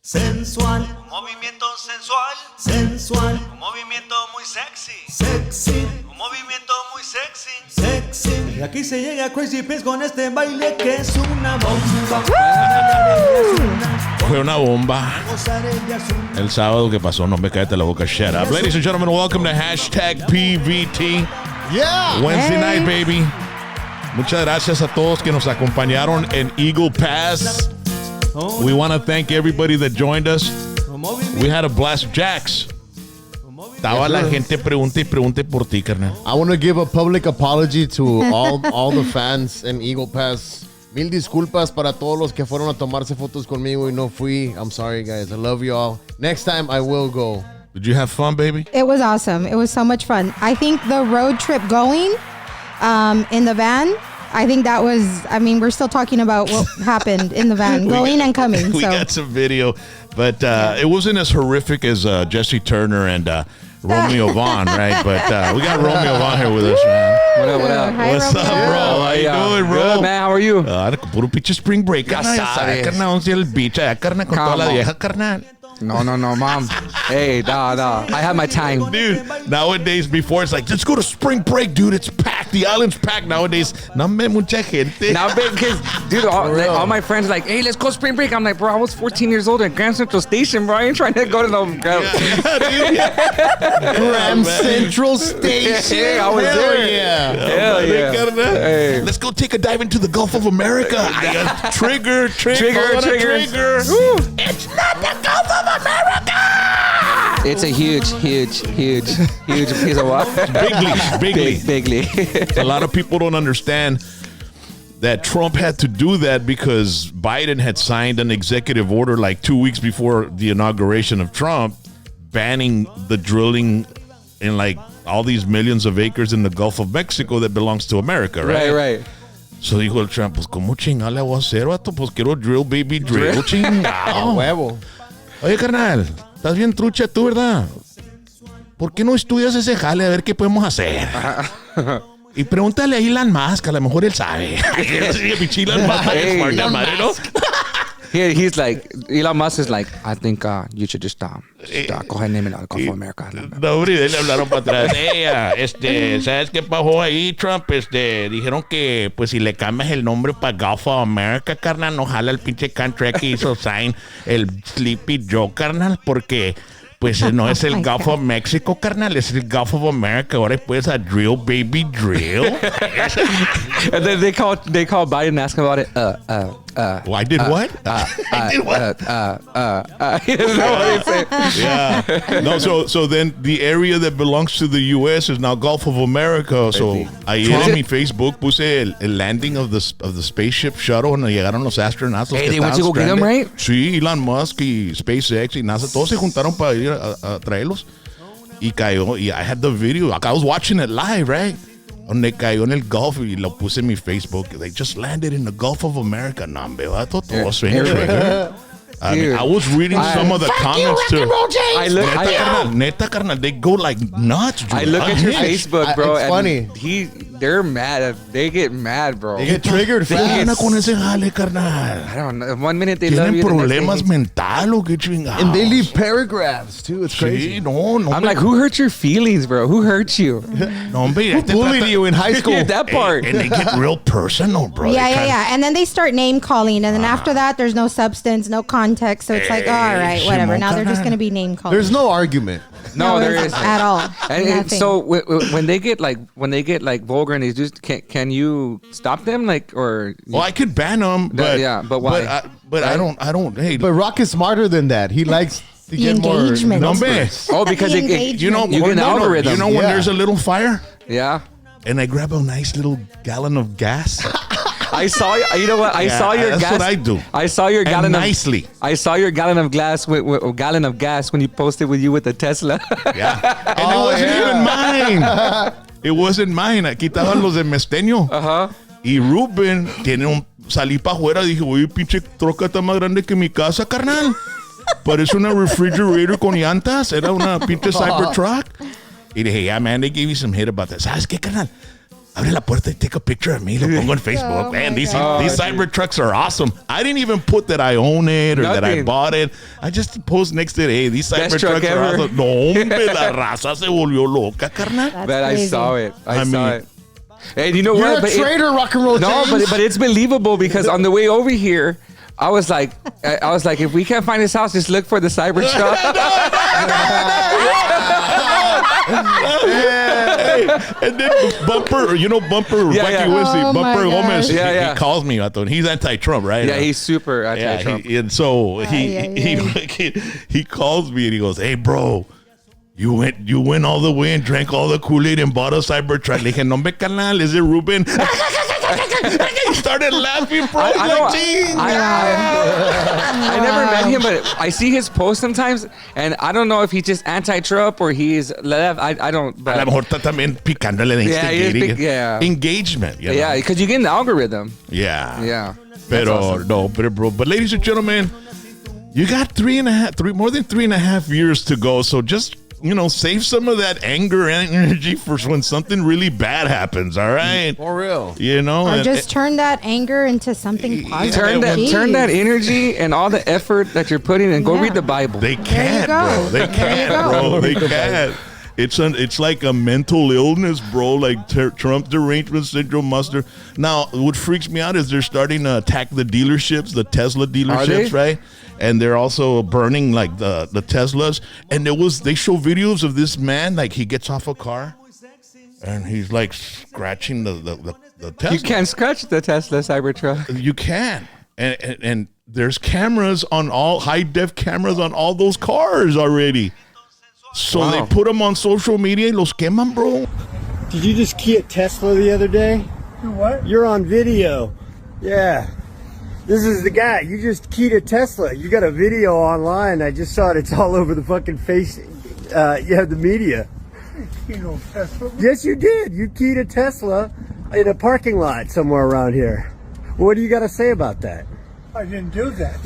sensual, Un movimiento sensual, sensual, un movimiento muy sexy, sexy, un movimiento muy sexy. sexy. Y aquí se llega Crazy Prince con este baile que es una bomba. Fue una bomba. El sábado que pasó, no me cállate la boca. Shut up. Ladies and gentlemen, welcome to hashtag PVT. Yeah. Wednesday night, baby. Muchas gracias a todos que nos acompañaron en Eagle Pass. We want to thank everybody that joined us. We had a blast. Jax. Estaba la gente pregunte y pregunte por ti, carnal. I want to give a public apology to all the fans in Eagle Pass. Mil disculpas para todos los que fueron a tomarse fotos conmigo y no fui. I'm sorry, guys. I love you all. Next time, I will go. Did you have fun, baby? It was awesome. It was so much fun. I think the road trip going in the van, I think that was, I mean, we're still talking about what happened in the van, going and coming. We got some video, but it wasn't as horrific as Jesse Turner and Romeo Vaughan, right? But we got Romeo Vaughan here with us, man. What up, what up? Hi, What's up, Romeo. bro? How you doing, bro? Good, man. How are you? Puro pinche spring break. Ya Carnal, sabes. carnal, vamos a ir al beach, carnal, con toda la Come on. vieja, carnal. No, mom. Hey, nah. I have my time. Dude, nowadays, before it's like, let's go to spring break, dude. It's packed. The island's packed. Nowadays, no me mucha gente. Now, because, dude, all my friends are like, hey, let's go spring break. I'm like, bro, I was 14 years old at Grand Central Station, bro. I ain't trying to go to no... Grand Central Station. Yeah, I was Hell there. yeah. Hell yeah. Carnal. Hey. Let's go take a dive into the Gulf of America. Trigger. Trigger. Woo. It's not the Gulf of America. It's a huge piece of what? Big league. A lot of people don't understand that Trump had to do that because Biden had signed an executive order like 2 weeks before the inauguration of Trump, banning the drilling in like all these millions of acres in the Gulf of Mexico that belongs to America, right? Right. So dijo el Trump, pues ¿cómo chingada le voy a hacer, vato? Pues quiero drill, baby, drill. Chingado. Huevo. Oye, carnal, estás bien trucha tú, ¿verdad? ¿Por qué no estudias ese jale a ver qué podemos hacer? Y pregúntale a Elon Musk, a lo mejor él sabe. Pinche Elon Musk, smart de madre, ¿no? He's like, Elon Musk is like, I think you should just go ahead and name it Gulf of America. No, hombre, y le hablaron para atrás. ¿Sabes qué pasó ahí, Trump? Dijeron que, pues, si le cambias el nombre para Gulf of America, carnal, no jala el pinche country que hizo sign el Sleepy Joe, carnal, porque... Pues no es el Gulf of Mexico, carnal, es el Gulf of America. Ahora puedes a drill, baby, drill. And then they call Biden and ask him about it. I did what? I did what? He doesn't know what they say. Yeah. No, so then the area that belongs to the U.S. is now Gulf of America. So ayer en mi Facebook puse el landing of the spaceship shuttle cuando llegaron los astronautas. Hey, que they went estaban to go get them, stranded. right? Sí, Elon Musk y SpaceX y NASA, todos se juntaron para ir a traerlos. Y cayó, y I had the video. Like, I was watching it live, right? Donde cayó en el Gulf y lo puse en mi Facebook. They just landed in the Gulf of America. No, hombre, vato, todo trigger. I mean, I was reading some of the comments too. Neta, carnal, they go like nuts. Dude. I look at your Facebook, bro. It's and funny. They're mad. They get mad, bro. They get triggered ¿Qué onda fast. con ese jale, carnal? I don't know. One minute they love ¿Tienen you, the next problemas day- mental o qué chingados? And they leave paragraphs, too. It's crazy. Sí, no. I'm like, who hurt your feelings, bro? Who hurt you? No, hombre. Who bullied you in high school? That part. And they get real personal, bro. Yeah. And then they start name calling. And then after that, there's no substance, no context. So it's like, all right, whatever. Now they're just going to be name calling. There's no argument. No, there isn't at all. And Nothing. so when they get like vulgar and they just can you stop them or? Well, I could ban them, but yeah, but why? But I don't. Hey, But Rock is smarter than that. He likes to The get more engagement. no, numbers. man. Oh, because The it engagement. You know, You get an algorithm. You know when Yeah. there's a little fire, yeah. and I grab a nice little gallon of gas. I saw you know what I Yeah, saw your that's gas. what I do. I saw your gallon And of nicely. I saw your gallon of gas when you posted with you with the Tesla. Yeah, and it wasn't even mine. It wasn't mine. Aquí estaban los de Mesteño. Y Ruben tiene salí para afuera. Dije, oye, pinche troca está más grande que mi casa, carnal. Parece una refrigerator con llantas. Era una pinche Cybertruck. Y dije, yeah, man, they gave you some hit about that. ¿Sabes qué, carnal? abre la puerta y take a picture of me. Lo pongo en Facebook. Oh Man, my these God. Cybertrucks are awesome. I didn't even put that I own it or that I Nothing. bought it. I just post next to it, hey, these Best truck Cybertrucks are ever. awesome. No, hombre, la raza se volvió loca, carnal. That's But I crazy. saw it. I saw mean- it. And you know You're what? a But traitor, rock and roll. no, James. but it's believable because on the way over here, I was like, if we can't find his house, just look for the Cybertruck. Hey, and then Bumper, Bumper, Yeah, Wacky yeah. Wizzy, Oh, Bumper my Gomez, gosh. Yeah, yeah. he calls me. I thought he's anti-Trump, right? Yeah, he's super Yeah, anti-Trump. and so Ay, he calls me and he goes, "Hey, bro, you went all the way and drank all the Kool-Aid and bought a Cybertruck." Le dije, "No me canal, is it Ruben?" He started laughing, bro. I don't. Like, "Gee." I never met him, but I see his posts sometimes, and I don't know if he's just anti-Trump or he's left. I don't. A But lo mejor está también picándole de Yeah, he is instigating. yeah. Engagement. You know? yeah, because you get in the algorithm. Yeah. Yeah. Pero awesome. no, bro. But ladies and gentlemen, you got more than 3.5 years to go. So just save some of that anger and energy for when something really bad happens. All right. For real. Or and- just turn that anger into something positive. Turn that Jeez. energy and all the effort that you're putting in. Go Yeah. read the Bible. They can't, go. bro. They can't, bro. They can't. It's like a mental illness, bro. Like Trump derangement syndrome muster. Now, what freaks me out is they're starting to attack the dealerships, the Tesla dealerships, right? And they're also burning like the Teslas. And they show videos of this man, like he gets off a car and he's like scratching the Tesla. You can't scratch the Tesla Cybertruck. You can. And there's cameras on high-def cameras on all those cars already. So Wow. they put them on social media y los queman, bro. Did you just key a Tesla the other day? What? You're on video. Yeah. This is the guy. You just keyed a Tesla. You got a video online. I just saw it. It's all over the fucking face. The media. Yes, you did. You keyed a Tesla in a parking lot somewhere around here. What do you got to say about that? I didn't do that.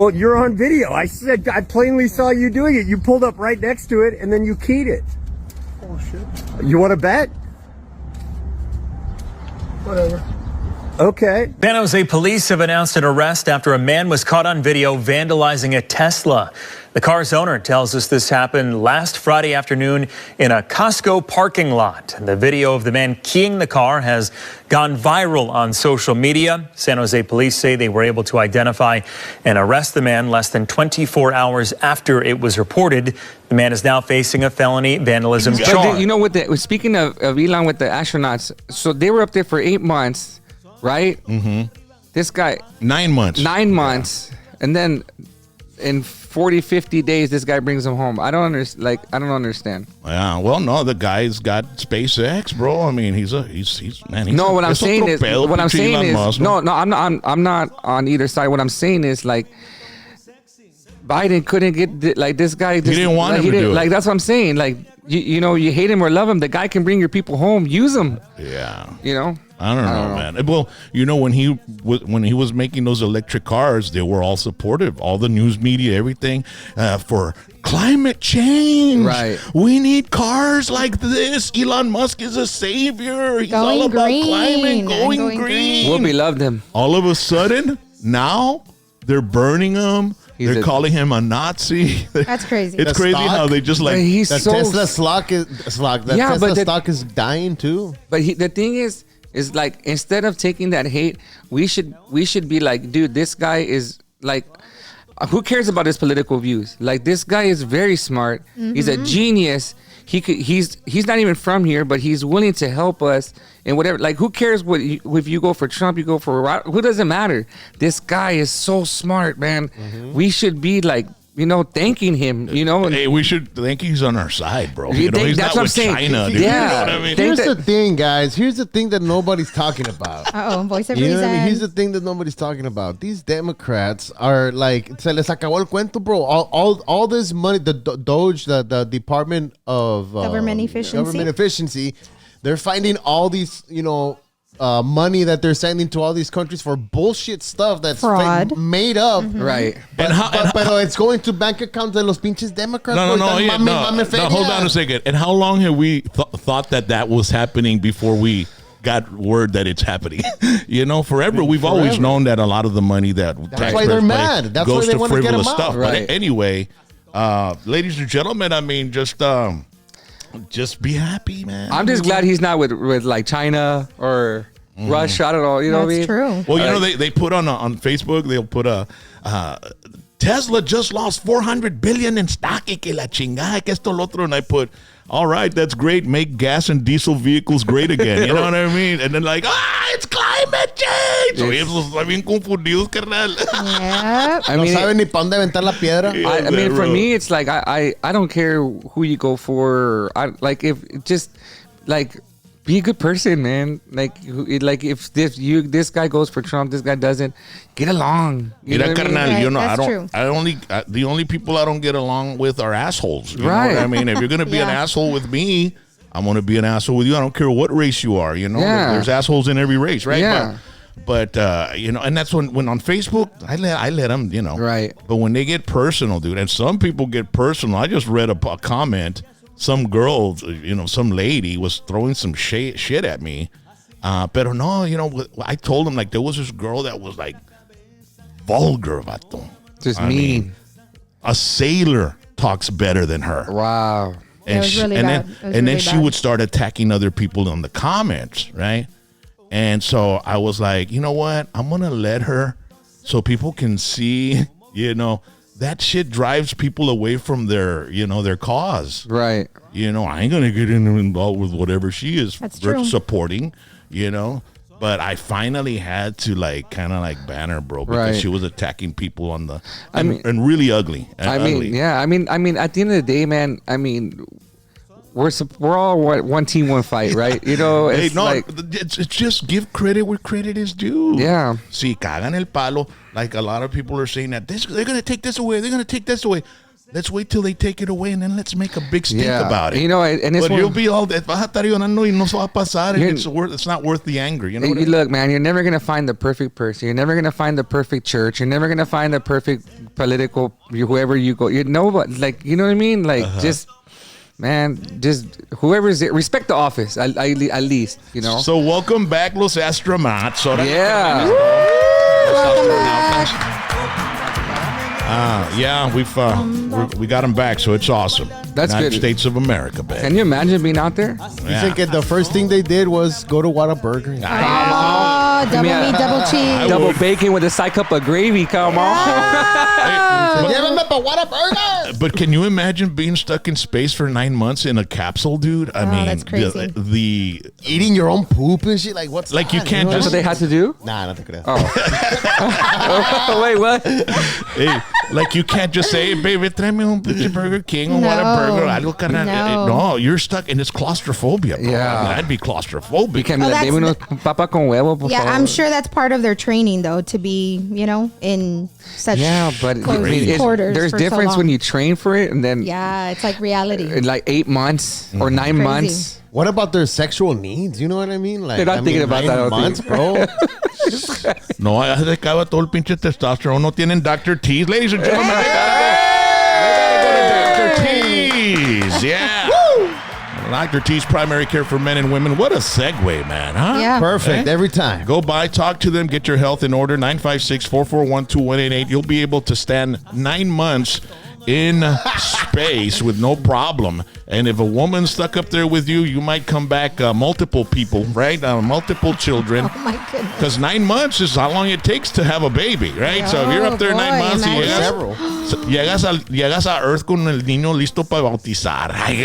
Well, you're on video. I said I plainly saw you doing it. You pulled up right next to it and then you keyed it. Oh shit. You want to bet? Whatever. Okay. San Jose police have announced an arrest after a man was caught on video vandalizing a Tesla. The car's owner tells us this happened last Friday afternoon in a Costco parking lot. The video of the man keying the car has gone viral on social media. San Jose police say they were able to identify and arrest the man less than 24 hours after it was reported. The man is now facing a felony vandalism But charge. you know what? Speaking of Elon with the astronauts, so they were up there for 8 months, right? Mm-hmm. This guy 9 months. 9 months, and then in 40, 50 days, this guy brings him home. I don't understand. I don't understand. Yeah. Well, no, the guy's got SpaceX, bro. I mean, he's No, what I'm saying is, no. no, I'm not on either side. What I'm saying is Biden couldn't get this guy. He didn't want him to do it. That's what I'm saying. You hate him or love him, the guy can bring your people home. Use him. Yeah. I don't know, man. Well, when he was making those electric cars, they were all supportive. All the news media, everything for climate change. Right. We need cars like this. Elon Musk is a savior. He's all about climate, going green. Whoopi loved him. All of a sudden, now they're burning him. They're calling him a Nazi. That's crazy. It's The crazy stock? how they just He's That so Tesla stock is Tesla stock is dying too. But the thing is instead of taking that hate, we should be like, dude, this guy is who cares about his political views? This guy is very smart. Mm-hmm. He's a genius. He's not even from here, but he's willing to help us and whatever. Who cares if you go for Trump, you go for who doesn't matter. This guy is so smart, man. Mm-hmm. We should be thanking him. Hey, we should think he's on our side, bro. He's that's not what I'm with saying. China, dude. Yeah. You know what I mean? Here's the thing, guys. Here's the thing that nobody's talking about. Voice of You know reason. what I mean? Here's the thing that nobody's talking about. These Democrats are like, se les acabó el cuento, bro. All this money, the Doge, the Department of Government Efficiency. They're finding all these, money that they're sending to all these countries for bullshit stuff that's Fraud. made up. Right. But it's going to bank accounts de los pinches Democrats. No, bro. Mame feria. hold on a second. And how long have we thought that was happening before we got word that it's happening? Forever. We've always known that a lot of the money that That's why they're mad. That's goes why they to want to get them frivolous out. stuff. Right. But anyway, ladies and gentlemen, I mean, just be happy, man. I'm just glad he's not with like China or Russia. I don't know. You know what I mean? That's true. Well, they put on Facebook, they'll put Tesla just lost $400 billion in stock y que la chingada que esto lo otro, and I put, all right, that's great. Make gas and diesel vehicles great again. You know what I mean? And then like, it's climate change. Oye, esos están bien confundidos, carnal. Yep. I No mean, saben ni pa' dónde aventar la piedra. I mean, for me, it's like I don't care who you go for. Be a good person, man. If this guy goes for Trump, this guy doesn't, get along. You know Mira, what I mean? carnal, Right, I that's don't. The only people I don't get along with are assholes. You Right. know what I mean? If you're gonna be an Yeah. asshole with me, I'm gonna be an asshole with you. I don't care what race you are. Yeah. There's assholes in every race, right? Yeah. But and that's when on Facebook I let them, Right. But when they get personal, dude, and some people get personal. I just read a comment. Some girl, some lady was throwing some shit at me. Pero no, I told him, like, there was this girl that was like vulgar, vato. Just I mean. mean, a sailor talks better than her. Wow. It was really bad. It was Then really she bad. would start attacking other people in the comments, right? And so I was like, you know what? I'm going to let her so people can see, that shit drives people away from their cause. Right. I ain't going to get involved with whatever she is That's true. supporting, But I finally had to ban her, bro, because Right. she was attacking people on the, I mean- and really ugly. I mean, yeah. I mean, at the end of the day, man. I mean, we're all one team, one fight, right? Hey, It's no, like, it's just give credit where credit is due. Yeah. Si cagan el palo, like a lot of people are saying that they're going to take this away. They're going to take this away. Let's wait till they take it away and then let's make a big stink Yeah. about it. And it's but you'll be all that. Vas a estar llorando y no se va a pasar. And You're- it's not worth the anger. You know what I you mean? look, man, you're never gonna find the perfect person. You're never gonna find the perfect church. You're never gonna find the perfect political whoever you go. You know what? Like, you know what I mean? Like, just whoever's there, respect the office at least. So welcome back, Los Astronauts. Ahora Yeah. Welcome back. we got them back, so it's awesome. That's United good. States of America, baby. Can you imagine being out there? You think the first thing they did was go to Whataburger? Oh, double Yeah. meat, double cheese. Double bacon with a side cup of gravy. Come on. Llévame pa' Whataburger! But can you imagine being stuck in space for 9 months in a capsule, dude? I mean, that's crazy. The Eating your own poop and shit. Like, what's Like, you that, can't know? That's what they had to do? Nah, no te creas. Oh, wait, what? hey, like you can't just say, hey, baby, tráeme un pinche Burger King or No. Whataburger, algo carnal. No. No, you're stuck, and it's claustrophobia, bro. Yeah. I mean, I'd be claustrophobic. You can't be Oh, like, that's dame unos papa con huevo, por Yeah, favor." I'm sure that's part of their training, though, to be, in such Yeah, but close quarters. there's for so difference long. when you train for it and then Yeah, it's like reality. in like 8 months or 9 Crazy. months. What about their sexual needs? You know what I mean? Like, They're not thinking about 9 that, I don't months, think. bro. No, ya se acaba todo el pinche testosterone. No tienen Dr. T's. Ladies and gentlemen, they gotta go to Dr. T's. Yeah. Dr. T's Primary Care for Men and Women. What a segue, man, huh? Yeah. Perfect. Every time. Go by, talk to them, get your health in order. 956-441-2188. You'll be able to stand 9 months in space with no problem. And if a woman's stuck up there with you, you might come back multiple people, right? Multiple children. Oh, my goodness. Because 9 months is how long it takes to have a baby, right? So if you're up there Oh, 9 boy, months, y imagine. Several. llegas a Earth con el niño listo para bautizar. Ay,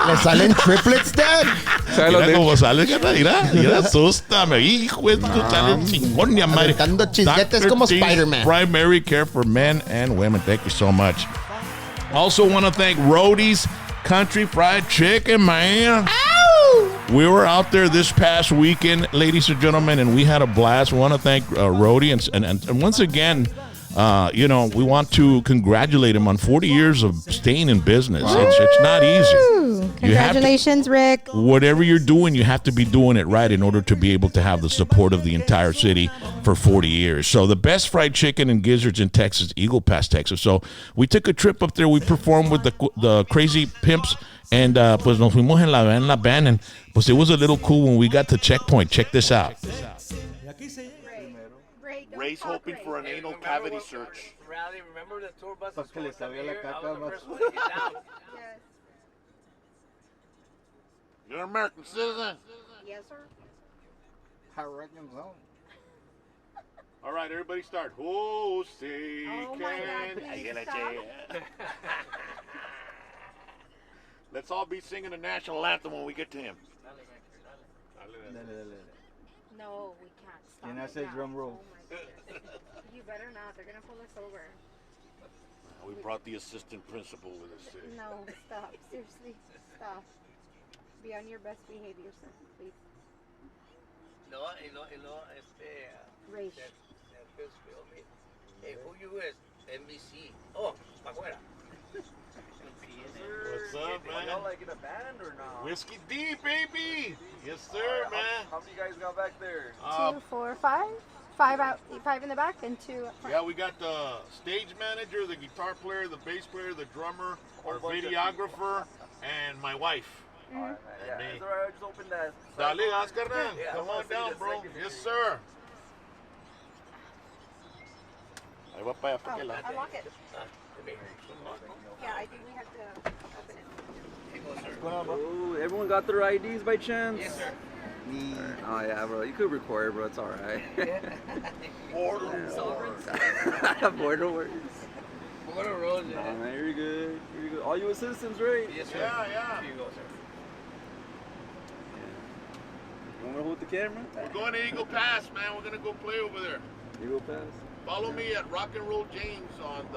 ¿Le salen triplets, Dad? Tráelo, Mira bitch. cómo sale, carnal. Mira, asústame. Hijo de tu sale chingón, ya madre. Aventando chisguetes como Dr. T's Spider-Man. Primary care for men and women. Thank you so much. Also want to thank Rhodey's Country Fried Chicken, man. We were out there this past weekend, ladies and gentlemen, and we had a blast. We want to thank Rhodey, and once again, we want to congratulate him on 40 years of staying in business. It's not easy. Congratulations, Rick. Whatever you're doing, you have to be doing it right in order to be able to have the support of the entire city for 40 years. So the best fried chicken and gizzards in Texas, Eagle Pass, Texas. So we took a trip up there. We performed with the Crazy Pimps, and pues nos fuimos en la van, and pues it was a little cool when we got to Checkpoint. Check this out. Ray's hoping for an anal cavity search. Rally, remember the tour bus? Que le sabía la caca más. You're an American citizen. Yes, sir. I reckon so. All right, everybody start. Oh, say Oh my God, please stop. Let's all be singing the national anthem when we get to him. No, we can't. Stop ¿Quién it hace el now. drum roll? Oh my goodness. You better not. They're going to pull us over. We brought the assistant principal with us today. No, stop. Seriously, stop. Be on your best behavior, sir, please. No, Raish. Hey, who you is? NBC. Oh, pa' afuera. What's up, man? Y'all like in a band or not? Whiskey D, baby. Yes, sir, man. How many guys got back there? 2, 4, 5. 5 out, 5 in the back and 2 up front. Yeah, we got the stage manager, the guitar player, the bass player, the drummer, our videographer, and my wife. Yeah, me. it's alright, I just opened that. Dale, Oscar, Yeah, come I wanna on see down, the bro. second Yes, video. sir. Ahí va para allá, para Oh, aquel lado. unlock it. Yeah, I think we have to open it. Ooh, everyone got their IDs by chance? Yes, sir. Oh yeah, bro. You could record, bro. It's alright. Border Wars. Nah, man, you're good. You're good. All U.S. citizens, right? Yes, sir. Yeah. Here you go, sir. You want me to hold the camera? We're going to Eagle Pass, man. We're going to go play over there. You go pass. Follow me at Rock and Roll James on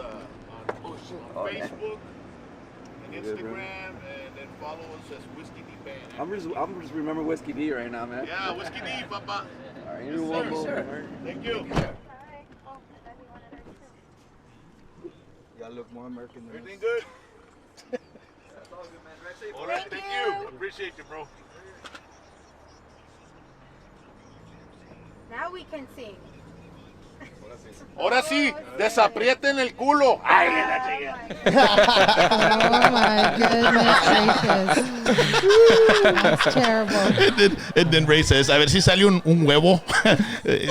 Facebook and You good, bro? Instagram, and then follow us as Whiskey D Band. I'm just remembering Whiskey D right now, man. Yeah, Whiskey D, papa. Alright, you're welcome. Sir. Thank you. Y'all look more American than Everything good? That's all good, man. Drive safe. All right, thank you. Appreciate you, bro. Now we can sing. Ahora sí, desaprieten el culo. Ay, la chica. Oh my goodness gracious. That's terrible. And then Ray says, a ver si sale un huevo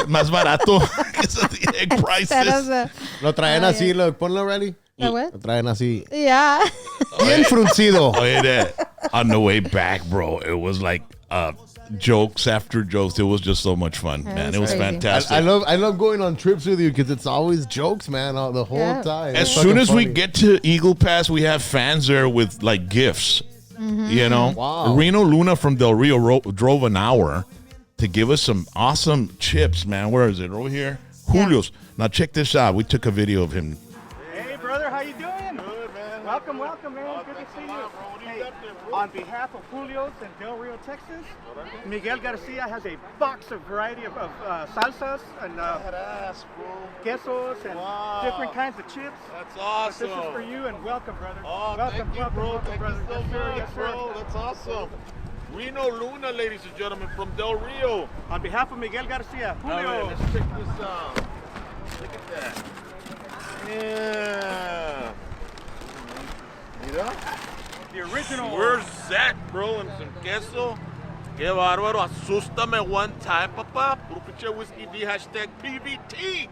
más barato que esos egg Instead of prices. the, Lo traen así, ponlo ready. the what? Lo traen así. Yeah. Bien fruncido. Oye, on the way back, bro, it was like jokes after jokes. It was just so much fun, man. It was crazy. fantastic. I love going on trips with you because it's always jokes, man, the whole Yeah. time. As It's soon fucking as we funny. get to Eagle Pass, we have fans there with like gifts. You know, Wow. Reno Luna from Del Rio drove an hour to give us some awesome chips, man. Where is it? Over here, Julio's. Now check this out. We took a video of him. Hey, brother, how you doing? Good, man. Welcome, man. Good to see you. Hey, on behalf of Julio's in Del Rio, Texas, Miguel Garcia has a box of variety of salsas and quesos and different kinds of chips. That's awesome. This is for you, and welcome, brother. Oh, welcome, thank you, welcome, bro. welcome, Thank brother. you so Yes, sir. much, Yes, sir. bro. That's awesome. Reno Luna, ladies and gentlemen, from Del Rio. On behalf of Miguel Garcia, All right, Julio. let's check this out. Look at that. Yeah. Mira. The original. Where's Zach, bro? And some queso. Qué bárbaro. Asústame one time, papá. Puro pinche whiskey D, hashtag PBT.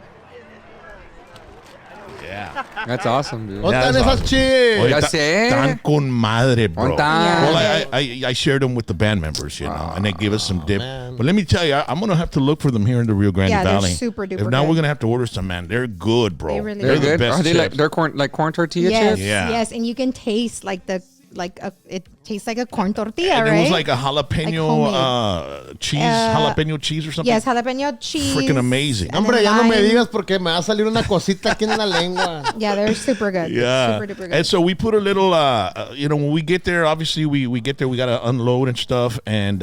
Yeah. That's awesome, dude. ¿Dónde están That's esas awesome. chicks? Oye, Ya ta- sé. Tan con madre, bro. On time. Well, I shared them with the band members, you know, and they gave us some dip. man. But let me tell you, I'm gonna have to look for them here in the Rio Grande Yeah, they're Valley. super duper If not, good. we're gonna have to order some, man. They're good, bro. They really They're the good. best Are they chips. like corn tortilla Yes, chips? Yeah. yes, and you can taste like the it tastes like a corn tortilla, And right? it was like a jalapeno cheese, jalapeno cheese or something. Yes, jalapeno cheese. Freaking amazing. and Hombre, then ya no me lime. digas porque me va a salir una cosita aquí en la lengua. Yeah, they're super good. Yeah. Super duper good. And so we put a little, when we get there, obviously we get there, we got to unload and stuff. And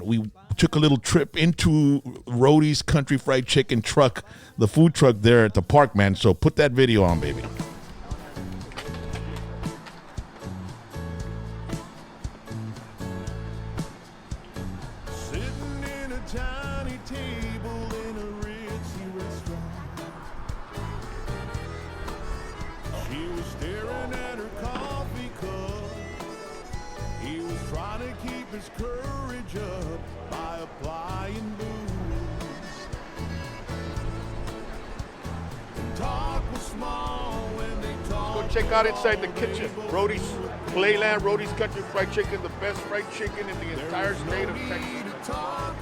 we took a little trip into Rhodey's Country Fried Chicken truck, the food truck there at the park, man. So put that video on, baby. Go check out inside the kitchen. Rhodey's Playland, Rhodey's Country Fried Chicken, the best fried chicken in the entire state of Texas. How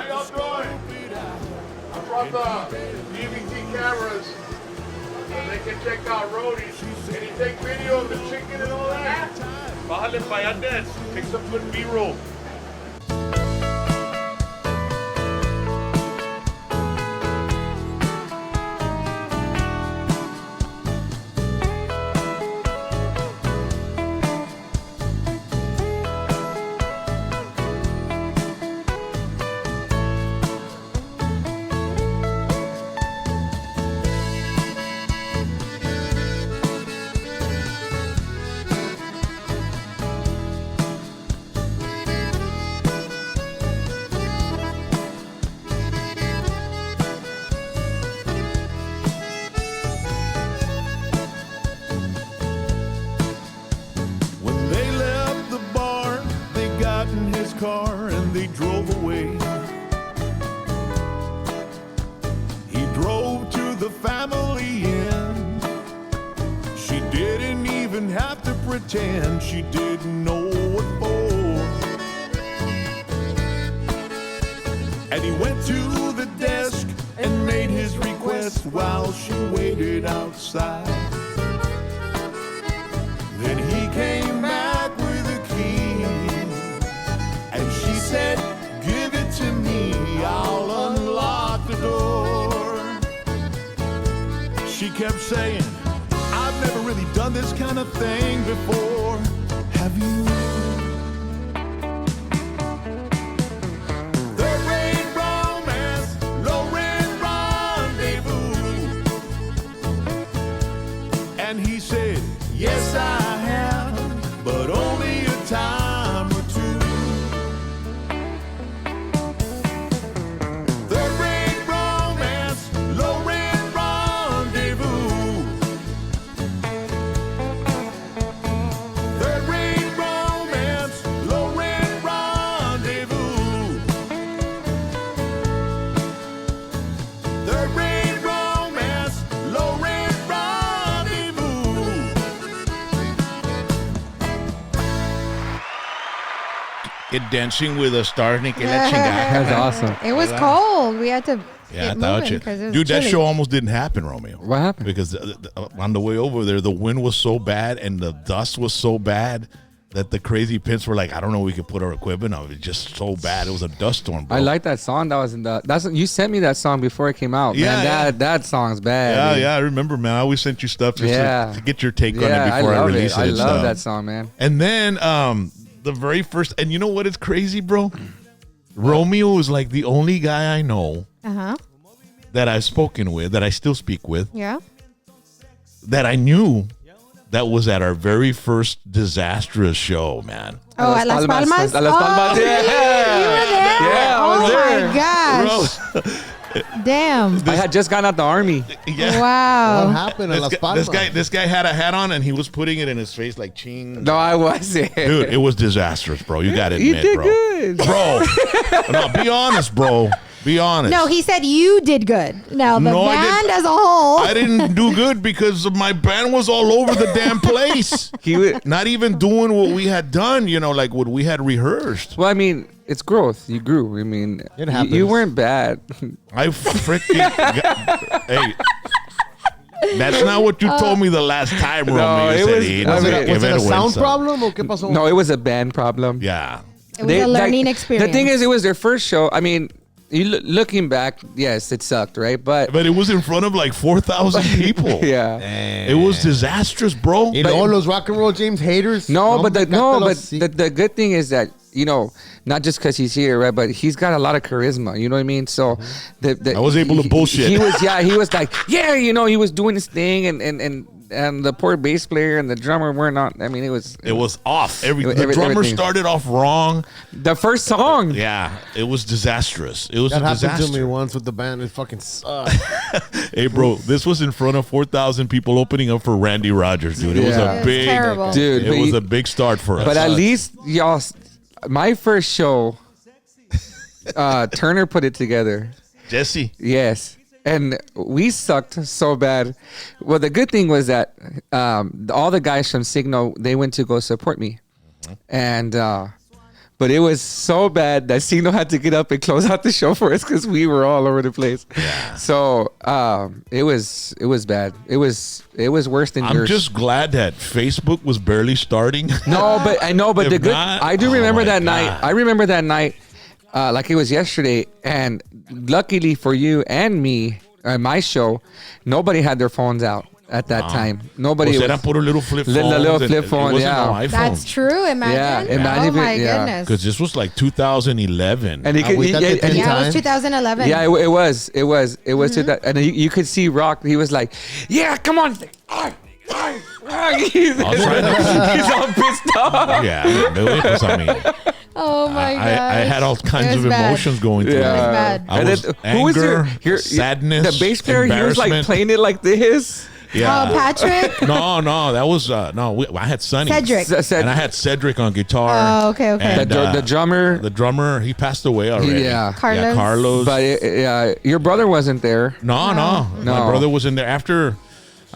y'all doing? I brought the DVT cameras so they can check out Rhodey's. Can you take video of the chicken and all that? Bájale pa' allá, Ness. Take some good B-roll. Car and they drove away. He drove to the family inn. She didn't even have to pretend she didn't know what for. And he went to the desk and made his request while she waited outside. Then he came back with a key. And she said, give it to me, I'll unlock the door. She kept saying, I've never really done this kind of thing before. Have you? Third-rate romance, low-rent rendezvous. And he said, yes, I have, but only a time or two. Third-rate romance, low-rent rendezvous. Third-rate romance, low-rent rendezvous. Third-rate romance, low-rent rendezvous. Get Dancing with the Stars, ni que la chingada. That's awesome. It was cold. We had to Yeah, get I thought moving you. because it was Dude, that chilly. show almost didn't happen, Romeo. What happened? Because on the way over there, the wind was so bad and the dust was so bad that the crazy pins were like, I don't know, we could put our equipment on. It was just so bad. It was a dust storm, bro. I like that song. That was in the. That's you sent me that song before it came out. Yeah, man, yeah. that song's bad. Yeah, dude. yeah, I remember, man. I always sent you stuff just Yeah. to get your take on Yeah, it before I love release it. I and love stuff. that song, man. And then the very first, and you know what is crazy, bro? Romeo is like the only guy I know Uh-huh. that I've spoken with, that I still speak with, Yeah. that I knew that was at our very first disastrous show, man. Oh, at Las Palmas? At Las Palmas. Oh, Yeah. You were there? Yeah, I was oh there. my gosh. Damn. I had just gotten out the army. Yeah. Wow. What happened in Las Palmas? This guy had a hat on and he was putting it in his face like ching. No, I wasn't. Dude, it was disastrous, bro. You got to You admit, did bro. good. Bro. No, be honest, bro. Be honest. No, he said you did good. Now, the No, I band didn't. as a whole. I didn't do good because my band was all over the damn place. Not even doing what we had done, like what we had rehearsed. Well, I mean, it's growth. You grew. I mean, It happens. you weren't bad. I freaking hey. That's not what you told me the last time, Romeo. it You said was- he I doesn't mean, give Was it a sound vergüenza. problem or qué pasó? No, it was a band problem. Yeah. It was a learning experience. The thing is, it was their first show. I mean, looking back, yes, it sucked, right? But But it was in front of like 4,000 people. yeah. It was disastrous, bro. Y luego los rock and roll James haters. No, but cátalos, the good thing is that, you know, not just because he's here, right? But he's got a lot of charisma. You know what I mean? So I was able to bullshit. He was like, yeah, you know, he was doing his thing, and the poor bass player and the drummer were not. I mean, it was off. The drummer everything. started off wrong. The first song. Yeah, it was disastrous. It was That a happened disaster. to me once with the band. It fucking sucked. Hey, bro, this was in front of 4,000 people opening up for Randy Rogers, dude. It was Yeah. a It was big, terrible. Dude, It was a big start for us. But at least y'all, my first show, Turner put it together. Jesse. Yes. And we sucked so bad. Well, the good thing was that all the guys from Signal, they went to go support me. And but it was so bad that Signal had to get up and close out the show for us because we were all over the place. Yeah. So it was bad. It was worse than I'm yours. just glad that Facebook was barely starting. No, but I know, but If the good. not, I do oh remember my that God. night. I remember that night, like it was yesterday. And luckily for you and me, my show, nobody had their phones out at that time. Nobody. Pues was, eran puro little flip phones. little and flip it phone, wasn't yeah. no iPhone. That's true. Imagine. Yeah, imagine Oh if my it- yeah. goodness. Because this was like 2011. And he could, Agüita de ten Yeah, it was times. 2011. yeah, it was to that, and you could see Rock. He was like, "Yeah, come on." He's I'll try to- he's all pissed off. Yeah, pues, I mean, Oh my god. I had all kinds It of was bad. emotions going through. It was Yeah. bad. I And was then, anger, who was your sadness, the bass player? He was like embarrassment. playing it like this. Yeah. Oh, Patrick. No, that was I had Sonny. Cedric. And I had Cedric on guitar. Oh, okay. And, The drummer. the drummer, he passed away already. Yeah. Carlos. Carlos. But your brother wasn't there. No. My No. brother was in there after.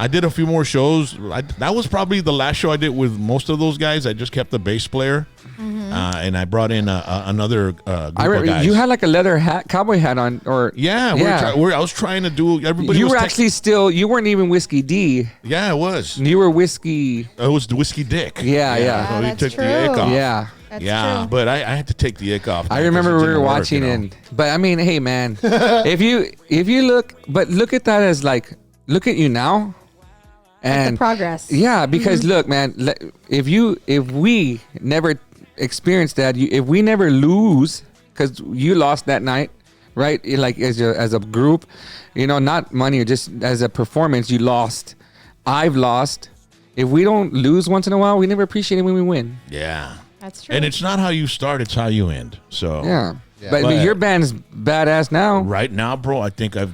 I did a few more shows. That was probably the last show I did with most of those guys. I just kept the bass player, and I brought in another group I of remember guys. you had like a leather hat, cowboy hat on, or Yeah, I was trying to do. Everybody you was were text- actually still. You weren't even Whiskey D. Yeah, it was. You were Whiskey. It was the Whiskey Dick. Yeah. So he that's took true. the ick off. Yeah. That's Yeah, true. but I had to take the ick off. I because remember it we didn't were work, watching, you know? and but I mean, hey man, if you look at that as like, look at you now, and the progress. Yeah, because look, man, if we never experienced that, if we never lose, because you lost that night, right? Like as a group, you know, not money, or just as a performance, you lost. I've lost. If we don't lose once in a while, we never appreciate it when we win. Yeah. That's true. And it's not how you start, it's how you end. So Yeah. But But- your band's badass now. right now, bro, I think I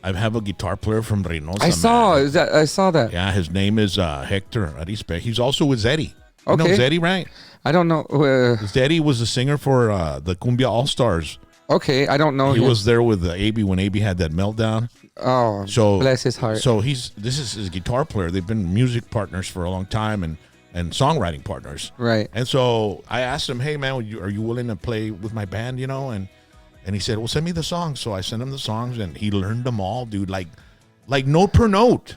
have a guitar player from Reynosa. I saw man. I saw that. Yeah, his name is Hector Arispe. He's also with Zeddy. You know Okay. Zeddy, right? I don't know. Zeddy was the singer for the Cumbia All Stars. Okay, I don't know. He him. was there with AB when AB had that meltdown. Oh, So bless his heart. So this is his guitar player. They've been music partners for a long time and songwriting partners. Right. And so I asked him, "Hey man, are you willing to play with my band?" You know, and he said, "Well, send me the songs." So I sent him the songs, and he learned them all, dude. Like note per note.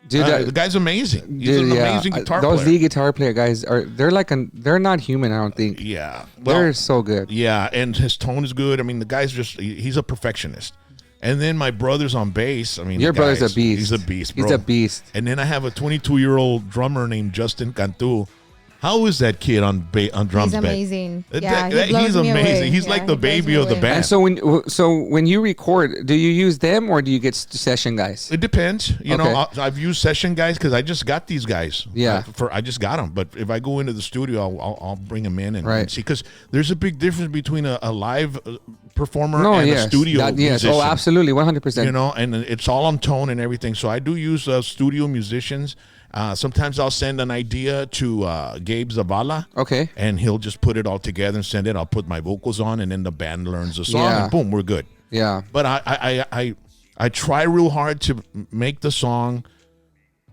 Dude, The guy's amazing. He's an amazing guitar Those player. lead guitar player guys they're not human. I don't think. Yeah, They're so good. Yeah, and his tone is good. I mean, the guy's he's a perfectionist. And then my brother's on bass. I mean, Your the brother's guy's- a beast. He's a beast, bro. He's a beast. And then I have a 22-year-old drummer named Justin Cantu. How is that kid on drums? He's Ben? amazing. That- Yeah, that- he blows he's me amazing. away. He's Yeah, like he the blows baby me of the away. band. And so when you record, do you use them or do you get session guys? It depends. You Okay. know, I've used session guys because I just got these guys. Yeah. I just got them. But if I go into the studio, I'll bring them in and Right. see. Because there's a big difference between a live performer No, and yes. a studio Yes. musician. Oh, absolutely, 100%. You know, and it's all on tone and everything. So I do use studio musicians. Sometimes I'll send an idea to Gabe Zavala. Okay. And he'll just put it all together and send it. I'll put my vocals on, and then the band learns the song, Yeah. and boom, we're good. Yeah. But I try real hard to make the song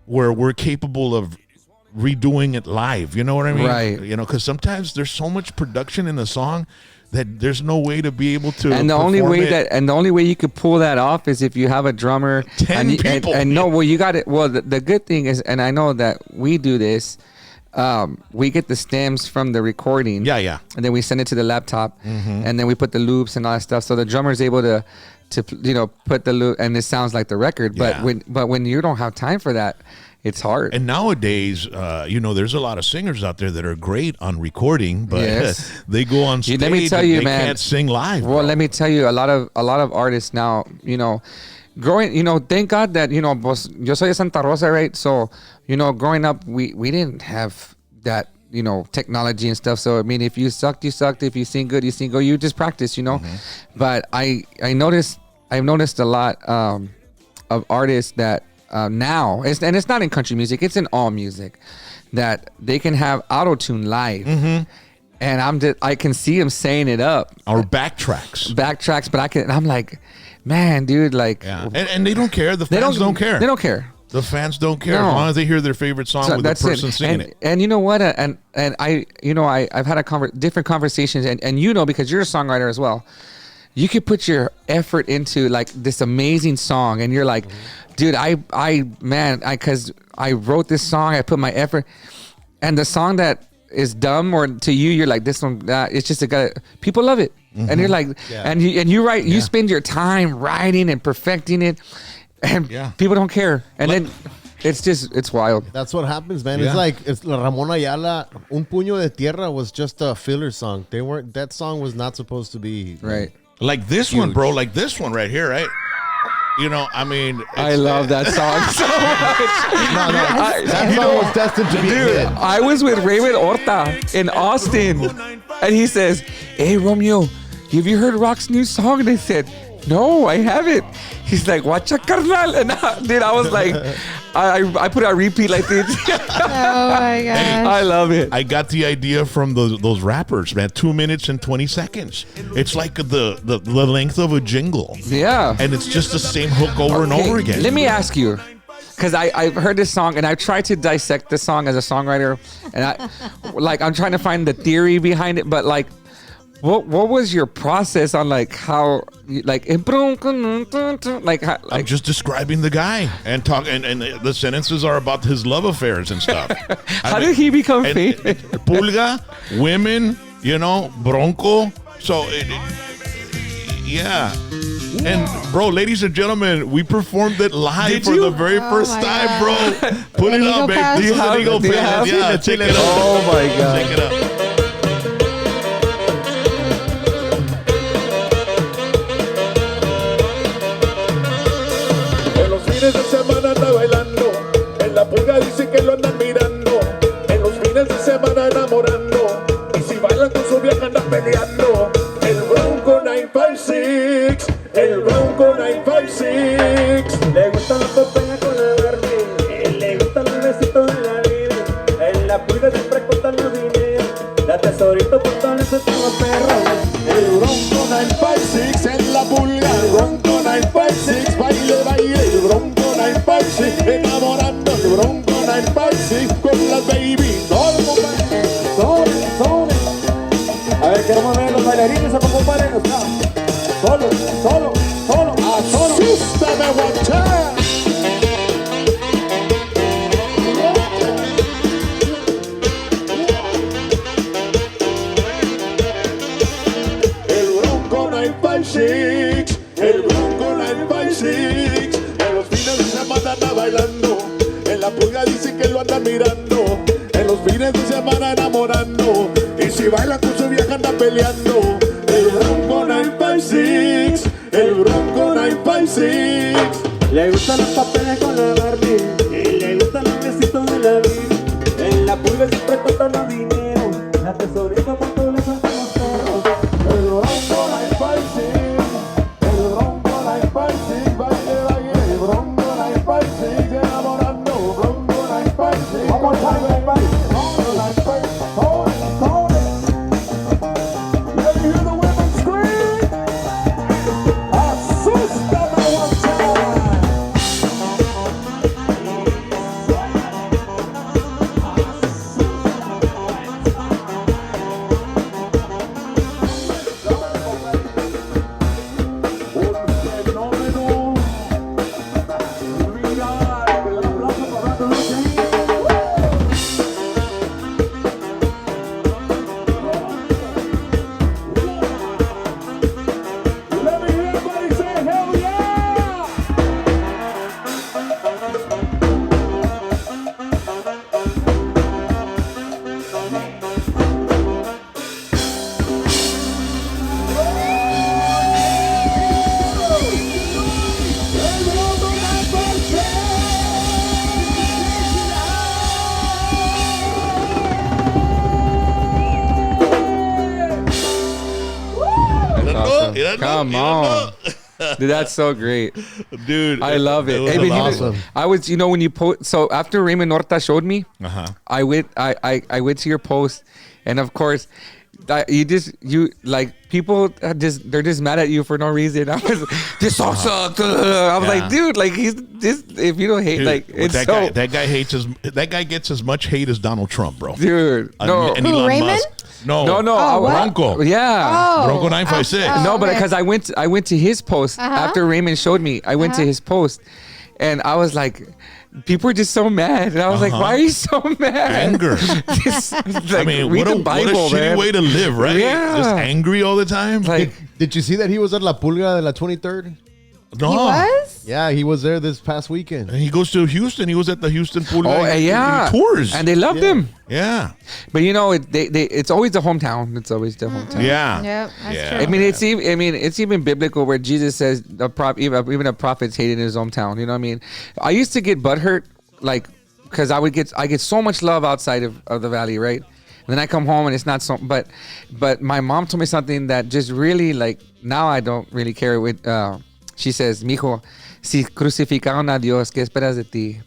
where we're capable of redoing it live. You know what I mean? Right. You know, because sometimes there's so much production in a song that there's no way to be able to. And the only way perform it. you could pull that off is if you have a drummer. 10 people. And no, well, you got it. Well, the good thing is, and I know that we do this. We get the stems from the recording. Yeah. And then we send it to the laptop, and then we put the loops and all that stuff. So the drummer is able to put the loop, and it sounds like the record. Yeah. But when you don't have time for that, it's hard. And nowadays, there's a lot of singers out there that are great on recording, but Yes. they go on stage. Let me tell you, and they man, can't sing live. Well, let me tell you, a lot of artists now, growing, thank God that, pues, yo soy de Santa Rosa, right? So, growing up, we didn't have that, technology and stuff. So, I mean, if you sucked, you sucked. If you sing good, you sing good. You just practice, But I've noticed a lot of artists that now, and it's not in country music, it's in all music, that they can have auto-tune live. And I can see them saying it up. Or backtracks. But I'm like, man, dude, like. Yeah. And they don't care. The fans don't care. They don't care. The fans don't care No. as long as they hear their favorite song with the person singing it. And you know what? And I've had different conversations, and because you're a songwriter as well, you could put your effort into like this amazing song, and you're like, dude, because I wrote this song, I put my effort, and the song that is dumb or to you, you're like, this one, it's just a guy. People love it, and you're like, and you write, you spend your time writing and perfecting it, and people don't care, and then it's wild. That's what happens, man. It's like Ramon Ayala, Un Puño de Tierra was just a filler song. That song was not supposed to be right. Like this one, bro. Like this one right here, right? I mean, I love that song so much. That song was destined to be a hit. I was with Raymond Horta in Austin, and he says, "Hey, Romeo, have you heard Rock's new song?" And I said, "No, I haven't." He's like, "Watcha carnal," and I was like, I put it on repeat like this. Oh my gosh. I love it. I got the idea from those rappers, man. 2 minutes and 20 seconds. It's like the length of a jingle. Yeah. And it's just the same hook over and over again. Let me ask you, because I've heard this song and I've tried to dissect the song as a songwriter, and I'm trying to find the theory behind it, but like, what was your process on like how like I'm just describing the guy and the sentences are about his love affairs and stuff. How did he become famous? Pulga, women, Bronco. So yeah. And bro, ladies and gentlemen, we performed it live for the very first time, bro. Put it up, babe. This is an Eagle Pass. Yeah, check it out. Oh my God. Check it out. De semana anda bailando, en la pulga dice que lo andan mirando, en los fines de semana enamorando, y si bailan con su vieja andan peleando. El Bronco 956, el Bronco 956. Le gusta la Popeye con la Barbie, le gusta los besitos de la vida, en la pulga siempre cuentan los dineros, la tesorito por todos esos perros. El Bronco 956 en la pulga, el Bronco 956, baile, baile, el Bronco 956, enamorando el Bronco 956 con las baby. Solo. A ver, queremos ver los bailarines, se acompañan. Solo. Asústame, one time. El Bronco 956, el Bronco 956. En los fines de semana anda bailando, en la pulga dice que lo anda mirando, en los fines de semana enamorando, y si baila con su vieja anda peleando. El Bronco 956, el Bronco 956. Le gustan los papeles con la Barbie, y le gustan los besitos de la vida, en la pulga siempre cuentan los dineros, la tesorita por todos los perros. El Bronco 956, el Bronco 956, baile, baile, el Bronco 956, enamorando, Bronco 956. One more time, everybody. Bronco 956, hold it. Let me hear the women scream. Asústame one time. Come on. Dude, that's so great. Dude. I love it. was Hey, but awesome. I was, when you post, so after Raymond Horta showed me, Uh-huh. I went to your post, and of course, people are they're just mad at you for no reason. I was this song sucked. I was like, dude, like if you don't hate, Dude, like it's that guy gets as much hate as Donald Trump, bro. dude. No, And Who, Elon Raymond? Musk. No, no, what? Bronco. yeah. Oh. Bronco 956. No, but okay. because I went to his post after Raymond showed me. I went to his post, and I was like, people are just so mad, and I was like, why are you so mad? Anger. Just, like, I mean, read what a the Bible, shitty man. way to live, right? Yeah. Just angry all the time. Like, Did you see that he was at La Pulga de la 23rd? no. He was? Yeah, he was there this past weekend. And he goes to Houston. He was at the Houston pool. yeah, He tours. and they loved him. yeah. But it's always the hometown. It's always the hometown. Yeah. Yep, that's Yeah. true. I mean, it's even biblical where Jesus says even a prophet's hated in his hometown. You know what I mean? I used to get butthurt, like, because I get so much love outside of the valley, right? And then I come home and it's not so. But my mom told me something that just really, like, now I don't really care. She says, "Mijo, si crucificaron a Dios, ¿qué esperas de ti?"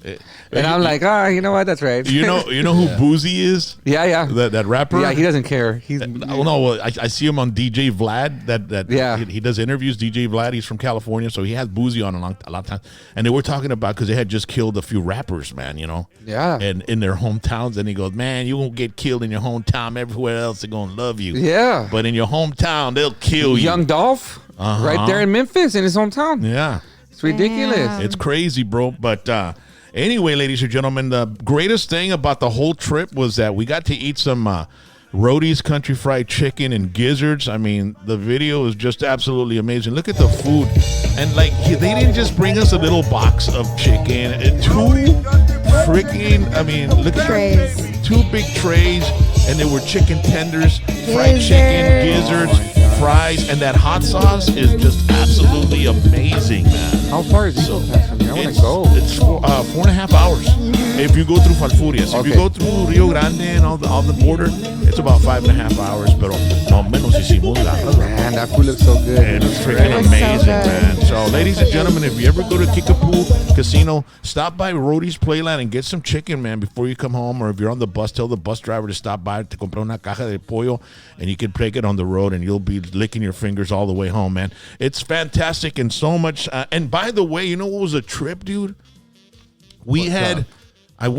And I'm like, you know what? That's right. You know who Boozy is? Yeah. That rapper? Yeah, he doesn't care. He's I see him on DJ Vlad. Yeah. He does interviews. DJ Vlad. He's from California, so he has Boozy on a lot of times. And they were talking about because they had just killed a few rappers, man. Yeah. And in their hometowns, and he goes, "Man, you won't get killed in your hometown. Everywhere else, they're gonna love you. Yeah. But in your hometown, they'll kill you." Young Dolph, right there in Memphis, in his hometown. Yeah. It's ridiculous. Damn. It's crazy, bro. But anyway, ladies and gentlemen, the greatest thing about the whole trip was that we got to eat some Roadie's Country Fried Chicken and gizzards. I mean, the video is just absolutely amazing. Look at the food. And, like, they didn't just bring us a little box of chicken. Look at Trays. 2 big trays. And they were chicken tenders, fried chicken, gizzards, fries. And that hot sauce is just absolutely amazing, man. How far is Eagle Pass from here? I want to go. It's 4.5 hours. If you go through Falfurrias. If you go through Rio Grande and all the border, it's about 5.5 hours. Pero no menos hicimos la. Man, that food looks so good. And it's freaking It was so amazing, good. man. So, ladies and gentlemen, if you ever go to Kickapoo Casino, stop by Roadie's Playland and get some chicken, man, before you come home. Or if you're on the bus, tell the bus driver to stop by to comprar una caja de pollo, and you can take it on the road, and you'll be licking your fingers all the way home, man. It's fantastic and so much. And by the way, you know what was a trip, dude? Because I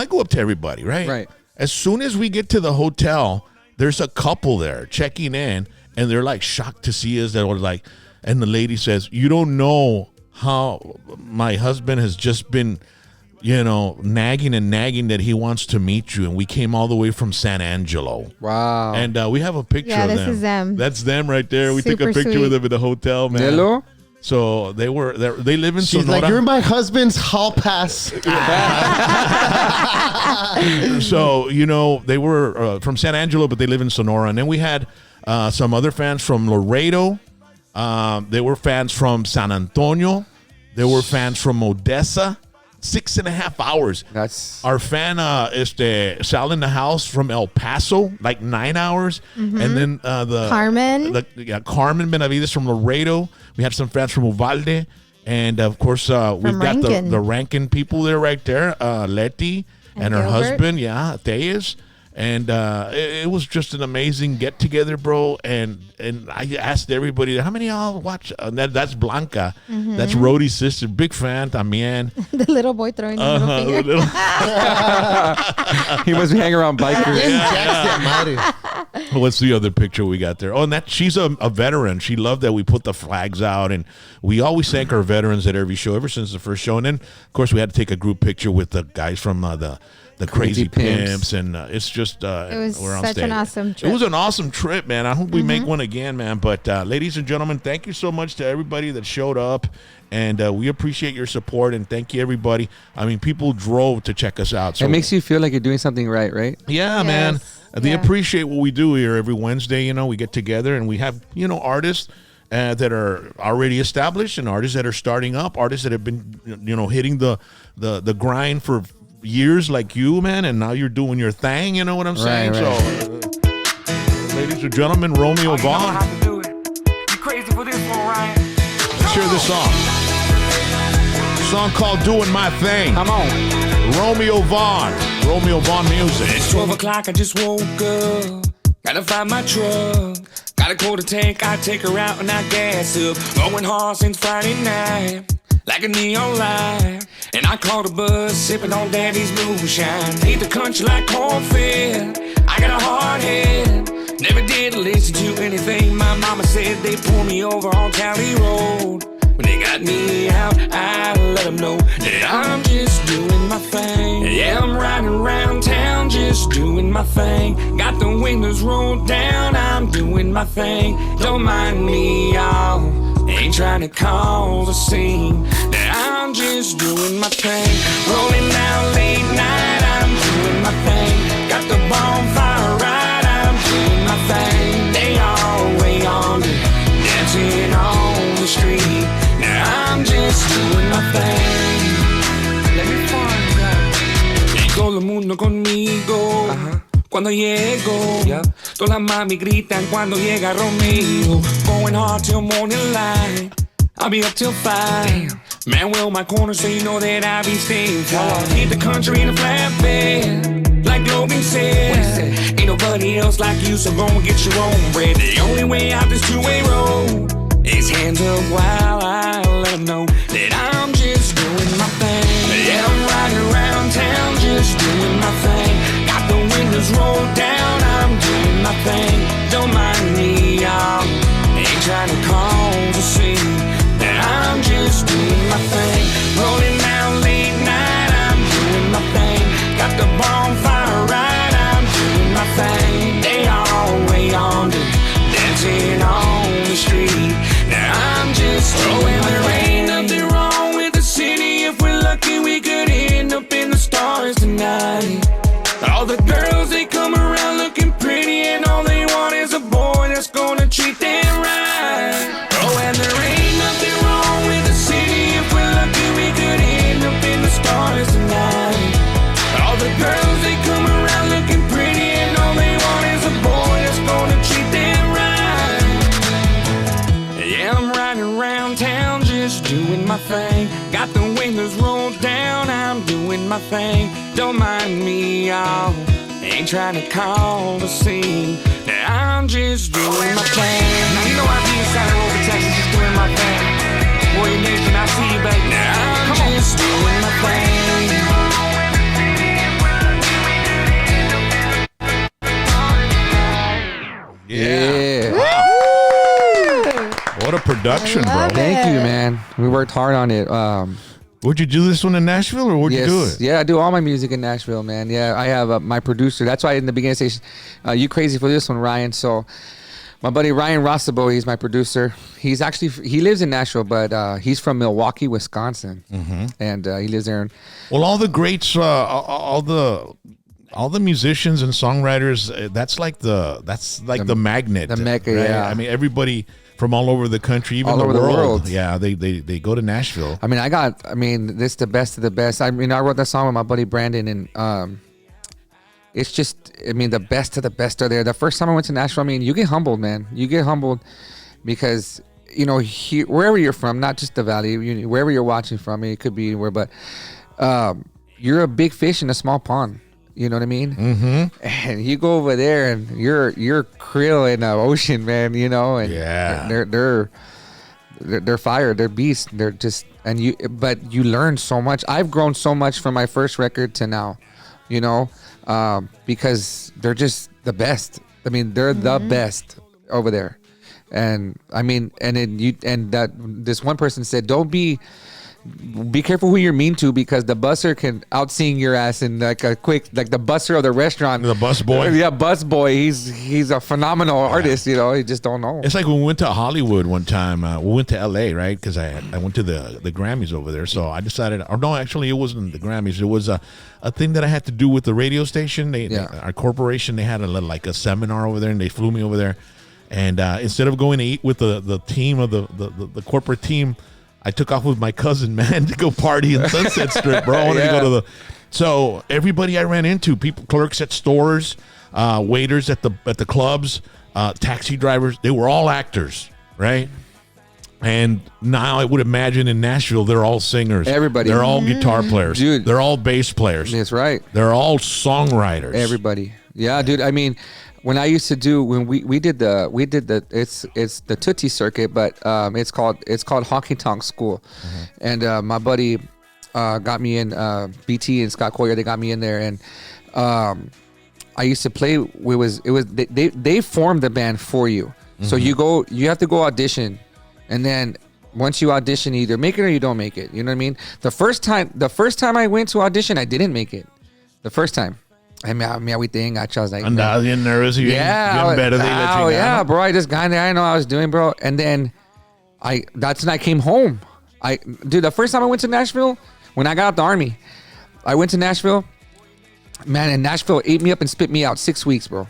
go up to everybody, right? Right. As soon as we get to the hotel, there's a couple there checking in, and they're like shocked to see us. They're like, and the lady says, "You don't know how my husband has just been, nagging that he wants to meet you, and we came all the way from San Angelo." Wow. And we have a picture of them. this is them. That's them right there. We took a Super picture with sweet. them in the hotel, man. Hello? So they live in She's Sonora. like, "You're my husband's hall pass." So, they were from San Angelo, but they live in Sonora. And then we had some other fans from Laredo. They were fans from San Antonio. There were fans from Odessa. 6.5 hours. That's Our fan, Sal in the House from El Paso, like 9 hours. And then Carmen. Carmen Benavides from Laredo. We had some fans from Uvalde. And, of course, we've got Rankin. the Rankin people there right there. Letty and her Gilbert. husband, Thais. And it was just an amazing get together, bro. And I asked everybody, how many of y'all watch? That's Blanca. That's Rhodey's sister. Big fan también. The little boy throwing the middle finger. he must be hanging around bikers. What's the other picture we got there? Oh, and she's a veteran. She loved that we put the flags out, and we always thank our veterans at every show, ever since the first show. And then, of course, we had to take a group picture with the guys from the Crazy Pimps, and it's just was we're on such stage. an awesome It trip. was an awesome trip, man. I hope we make one again, man. But ladies and gentlemen, thank you so much to everybody that showed up, and we appreciate your support, and thank you, everybody. I mean, people drove to check us out. So It makes you feel like you're doing something right, right? yeah, man. Yes. They Yeah. appreciate what we do here every Wednesday. We get together and we have, artists that are already established and artists that are starting up, artists that have been, hitting the grind for years like you, man, and now you're doing your thing. You know what I'm saying? Right. So, ladies and gentlemen, Romeo Vaughan. hear this song. Song called Doing My Thing. Come on. Romeo Vaughan. Romeo Vaughan music. It's 12 o'clock, I just woke up. Gotta find my truck. Got a quarter tank, I take her out and I gas up. Going hard since Friday night, like a neon light. And I caught a bus, sipping on daddy's moonshine. Hate the country like corn-fed. I got a hard head. Never did listen to anything my mama said. They pulled me over on County Road. When they got me out, I let them know that I'm just doing my thing. Yeah, I'm riding around town just doing my thing. Got the windows rolled down, I'm doing my thing. Don't mind me, y'all, ain't trying to cause a scene. That I'm just doing my thing. Rolling out late night, I'm doing my thing. Got the bonfire right, I'm doing my thing. They all way on me, dancing on the street. I'm just doing my thing. Let me find out. Y todo el mundo conmigo. Cuando llego, todas las mami gritan cuando llega Romeo. Going hard till morning light. I'll be up till 5. Man, well, my corner so you know that I'll be staying fly. Hit the country in a flatbed, like Logan said. Ain't nobody else like you, so go and get your own bread. The only way out this two-way road is hands up while I let them know that I'm just doing my thing. Yeah, I'm riding around town just doing my thing. Got the windows rolled down, I'm doing my thing. Don't mind me, y'all, ain't trying to cause a scene. That I'm just doing my thing. Rolling out late night, I'm doing my thing. Got the bonfire right, I'm doing my thing. They all way on to dancing on the street. I'm just throwing the rain. Nothing wrong with the city. If we're lucky, we could end up in the stars tonight. All the girls, they come around looking pretty, and all they want is a boy that's gonna treat them right. Oh, and there ain't nothing wrong with the city. If we're lucky, we could end up in the stars tonight. All the girls, they come around looking pretty, and all they want is a boy that's gonna treat them right. Yeah, I'm riding around town just doing my thing. Got the windows rolled down, I'm doing my thing. Don't mind me, y'all, ain't trying to call the scene. I'm just doing my thing. Now you know I be inside of over Texas just doing my thing. Warrior Nation, I see you, baby. Now I'm just doing my thing. Yeah. Wow. What a production, bro. Thank you, man. We worked hard on it. Would you do this one in Nashville, or would you do it? Yeah, I do all my music in Nashville, man. Yeah, I have my producer. That's why in the beginning I say, you crazy for this one, Ryan. So my buddy Ryan Rossabo, he's my producer. He lives in Nashville, but he's from Milwaukee, Wisconsin. And he lives there. Well, all the greats, all the musicians and songwriters, that's like the magnet. The Mecca, right? yeah. I mean, everybody from all over the country, even all the over world. the world. Yeah, they go to Nashville. I mean, this is the best of the best. I mean, I wrote that song with my buddy Brandon, and it's just, I mean, the best of the best are there. The first time I went to Nashville, I mean, you get humbled, man. You get humbled because, you know, wherever you're from, not just the Valley, wherever you're watching from, it could be anywhere, but you're a big fish in a small pond. You know what I mean? Mm-hmm. And you go over there, and you're krill in the ocean, man. You know, and they're fire, they're beasts, they're just, but you learn so much. I've grown so much from my first record to now, you know, because they're just the best. I mean, they're the best over there, and I mean, this one person said, don't be careful who you're mean to, because the busser can out-sing your ass in like a quick, like the busser of the restaurant. The bus boy? Yeah, bus boy. He's a phenomenal artist, you know. You just don't know. It's like when we went to Hollywood one time. We went to L.A., right? Because I went to the Grammys over there. So I decided, or no, actually it wasn't the Grammys. It was a thing that I had to do with the radio station. Our corporation, they had a seminar over there, and they flew me over there. And instead of going to eat with the team of the corporate team, I took off with my cousin, man, to go party in Sunset Strip, bro. I wanted to go to so everybody I ran into, people, clerks at stores, waiters at the clubs, taxi drivers, they were all actors, right? And now I would imagine in Nashville, they're all singers. Everybody. They're all guitar players. Dude. They're all bass players. That's right. They're all songwriters. Everybody. Yeah, dude. I mean, when I used to do when we did the it's the Tootsie circuit, but it's called Honky Tonk School, and my buddy got me in BT and Scott Coyer. They got me in there, and I used to play. They formed the band for you, so you have to go audition, and then once you audition, you either make it or you don't make it. You know what I mean? The first time I went to audition, I didn't make it. The first time. I mean, I was like, andaba bien nervous. Yeah, yeah, bro. I just got in there. I didn't know what I was doing, bro. And then that's when I came home. Dude, the first time I went to Nashville, when I got out the army, I went to Nashville. Man, and Nashville ate me up and spit me out 6 weeks, bro.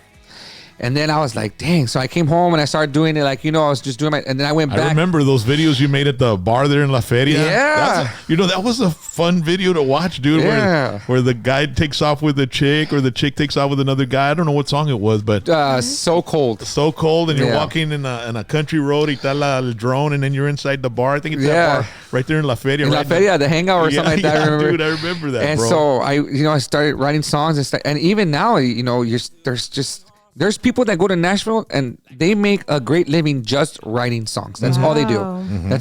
And then I was like, dang. So I came home and I started doing it like, I was just doing and then I went back. I remember those videos you made at the bar there in La Feria. Yeah. That was a fun video to watch, dude. Yeah. Where the guy takes off with the chick or the chick takes off with another guy. I don't know what song it was, but. So Cold. So Cold. And you're walking in a country road, y está el drone, and then you're inside the bar. I think it's that bar right there in La Feria. In La Feria, the hangout or something like that. I remember. Dude, I remember that, and bro. So I started writing songs and even now, there's people that go to Nashville and they make a great living just writing songs. That's all they do.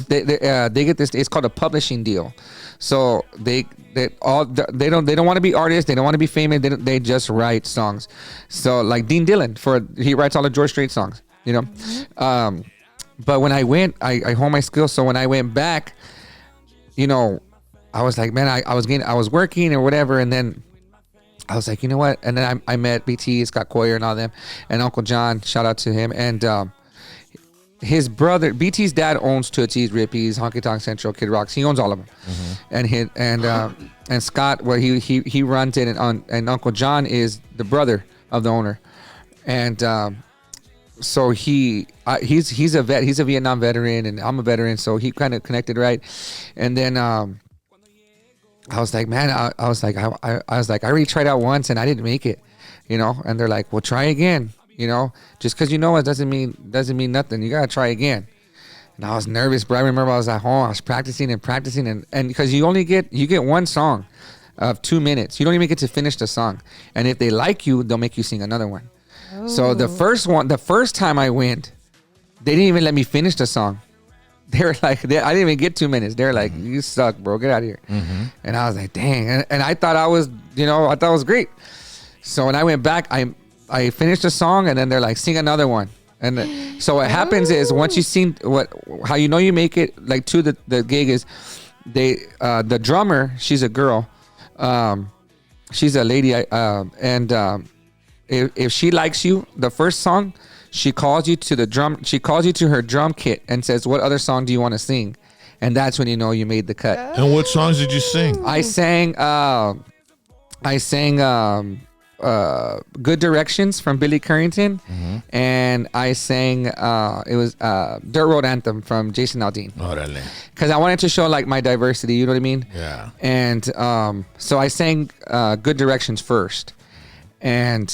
They get this. It's called a publishing deal. So they don't want to be artists. They don't want to be famous. They just write songs. So like Dean Dillon he writes all the George Strait songs. But when I went, I honed my skills. So when I went back, I was like, man, I was working or whatever, and then. I was like, you know what? And then I met BT, Scott Coyer and all them, and Uncle John, shout out to him. And his brother, BT's dad owns Tootsie's, Rippies, Honky Tonk Central, Kid Rocks. He owns all of them. And Scott, well, he runs it, and Uncle John is the brother of the owner. And so he's a vet. He's a Vietnam veteran, and I'm a veteran, so he kind of connected right. And then I was like, man, I was like, I already tried out once and I didn't make it, and they're like, well, try again, just because it doesn't mean nothing. You got to try again. And I was nervous, but I remember I was at home, I was practicing and because you get one song of 2 minutes. You don't even get to finish the song. And if they like you, they'll make you sing another one. Oh. So the first time I went, they didn't even let me finish the song. They were like, I didn't even get 2 minutes. They're like, you suck, bro. Get out of here. And I was like, dang. And I thought I was, I thought it was great. So when I went back, I finished the song and then they're like, sing another one. And so what happens is once you sing how you make it like to the gig is the drummer, she's a girl. She's a lady. If she likes you, the first song, she calls you to her drum kit and says, what other song do you want to sing? And that's when you made the cut. And what songs did you sing? I sang Good Directions from Billy Currington. And I sang it was Dirt Road Anthem from Jason Aldean. Because I wanted to show like my diversity, you know what I mean? Yeah. And so I sang Good Directions first. And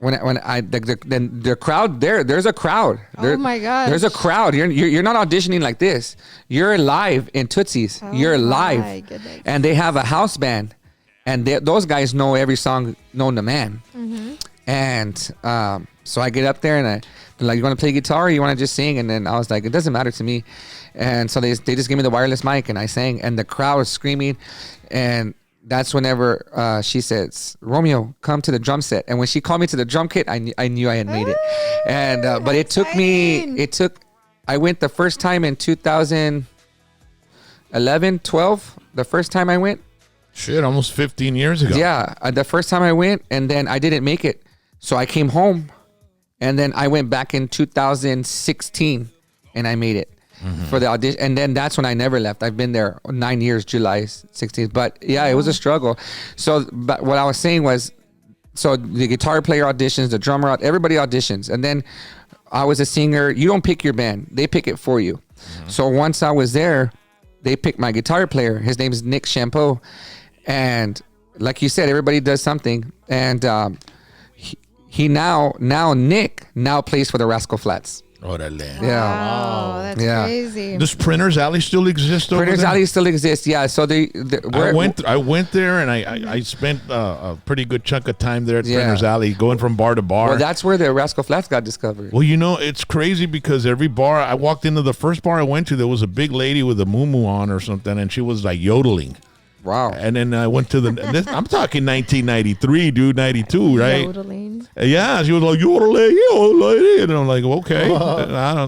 the crowd there's a crowd. Oh my gosh. There's a crowd. You're not auditioning like this. You're live in Tootsie's. You're live, and they have a house band, and those guys know every song known to man. And so I get up there and they're like, you want to play guitar or you want to just sing? And then I was like, it doesn't matter to me. And so they just gave me the wireless mic and I sang, and the crowd was screaming, and that's whenever she says, Romeo, come to the drum set. And when she called me to the drum kit, I knew I had made it. And but I went the first time in 2011, 12, the first time I went. Shit, almost 15 years ago. Yeah, the first time I went, and then I didn't make it. So I came home, and then I went back in 2016, and I made it. For the audition, and then that's when I never left. I've been there 9 years, July 16th. But yeah, it was a struggle. So, but what I was saying was, so the guitar player auditions, the drummer, everybody auditions, and then I was a singer. You don't pick your band; they pick it for you. So once I was there, they picked my guitar player. His name is Nick Shampoo, and like you said, everybody does something, and Nick now plays for the Rascal Flatts. Orale. Yeah. Oh, that's Yeah. crazy. Does Printer's Alley still exist over Printers there? Alley still exists. Yeah. So I went there and I spent a pretty good chunk of time there at Yeah. Printer's Alley, going from bar to bar. Well, that's where the Rascal Flatts got discovered. Well, you know, it's crazy because every bar I walked into, the first bar I went to, there was a big lady with a muumuu on or something, and she was like yodeling. Wow. And then I went to I'm talking 1993, dude, 92, right? Yodeling. Yeah, she was like, yodeling, yodeling. And I'm like, okay,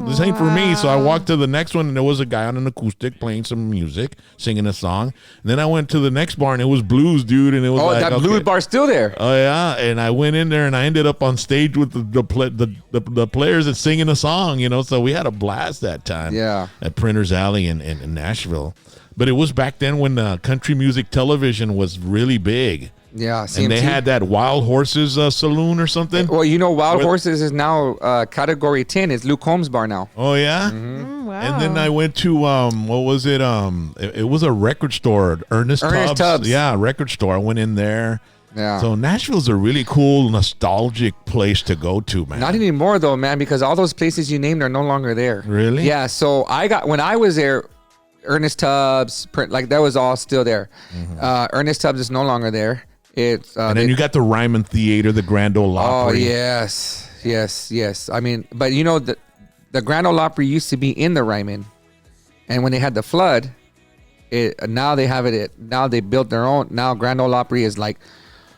this ain't for me. So I walked to the next one, and there was a guy on an acoustic playing some music, singing a song. And then I went to the next bar, and it was blues, dude. And it was that blues bar's still there. Oh, yeah. And I went in there, and I ended up on stage with the players and singing a song, you know. So we had a blast that time. Yeah. At Printer's Alley in Nashville. But it was back then when country music television was really big. Yeah, CMT. And they had that Wild Horses saloon or something. Well, you know, Wild Horses is now category 10. It's Luke Holmes' bar now. Oh, yeah? Wow. And then I went to, what was it? It was a record store, Ernest Tubbs. Yeah, record store. I went in there. Yeah. So Nashville's a really cool, nostalgic place to go to, man. Not anymore, though, man, because all those places you named are no longer there. Really? Yeah, so when I was there, Ernest Tubbs, that was all still there. Ernest Tubbs is no longer there. It's and then you got the Ryman Theater, the Grand Ole Opry. Oh, yes. I mean, but you know, the Grand Ole Opry used to be in the Ryman. And when they had the flood, now they have it. Now they built their own. Now Grand Ole Opry is like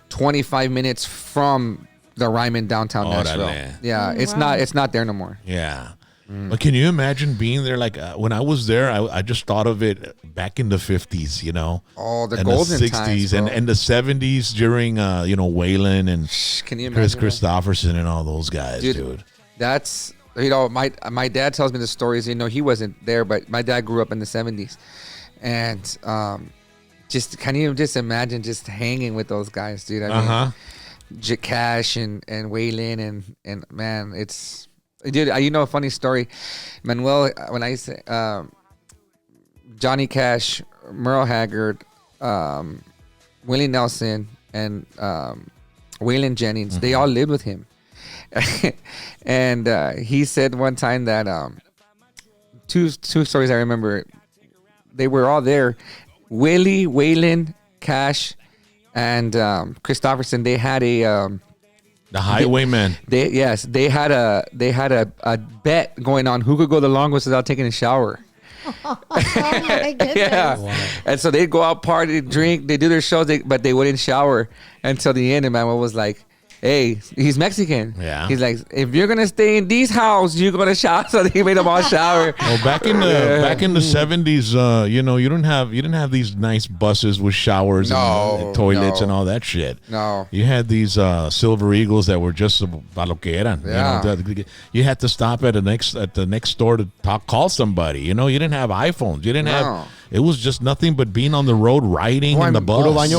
25 minutes from the Ryman downtown Nashville. Yeah, it's not there no more. Yeah. But can you imagine being there? Like when I was there, I just thought of it back in the 50s, you know. Oh, the and golden the 60s times, and the 70s during, Waylon and Can you Chris imagine Christopherson and all those guys, dude. That's, my dad tells me the stories. You know, he wasn't there, but my dad grew up in the 70s. And can you just imagine just hanging with those guys, dude? I mean, Cash and Waylon and man, it's... Dude, you know a funny story. Manuel, when I say Johnny Cash, Merle Haggard, Willie Nelson, and Waylon Jennings, they all lived with him. And he said one time that two stories I remember. They were all there. Willie, Waylon, Cash, and Christopherson. They had a the Highwaymen. They had a bet going on who could go the longest without taking a shower. Oh my goodness. Yeah. Wow. And so they'd go out, party, drink, they do their shows, but they wouldn't shower until the end. And Manuel was like, hey, he's Mexican. Yeah. He's like, if you're gonna stay in these house, you're gonna shower. So he made them all shower. Well, back in the 70s, you didn't have these nice buses with showers and toilets and all that shit. No. You had these Silver Eagles that were just para lo que eran. Yeah. You had to stop at the next store to call somebody. You know, you didn't have iPhones. You didn't have. It was just nothing but being on the road, riding in the bus,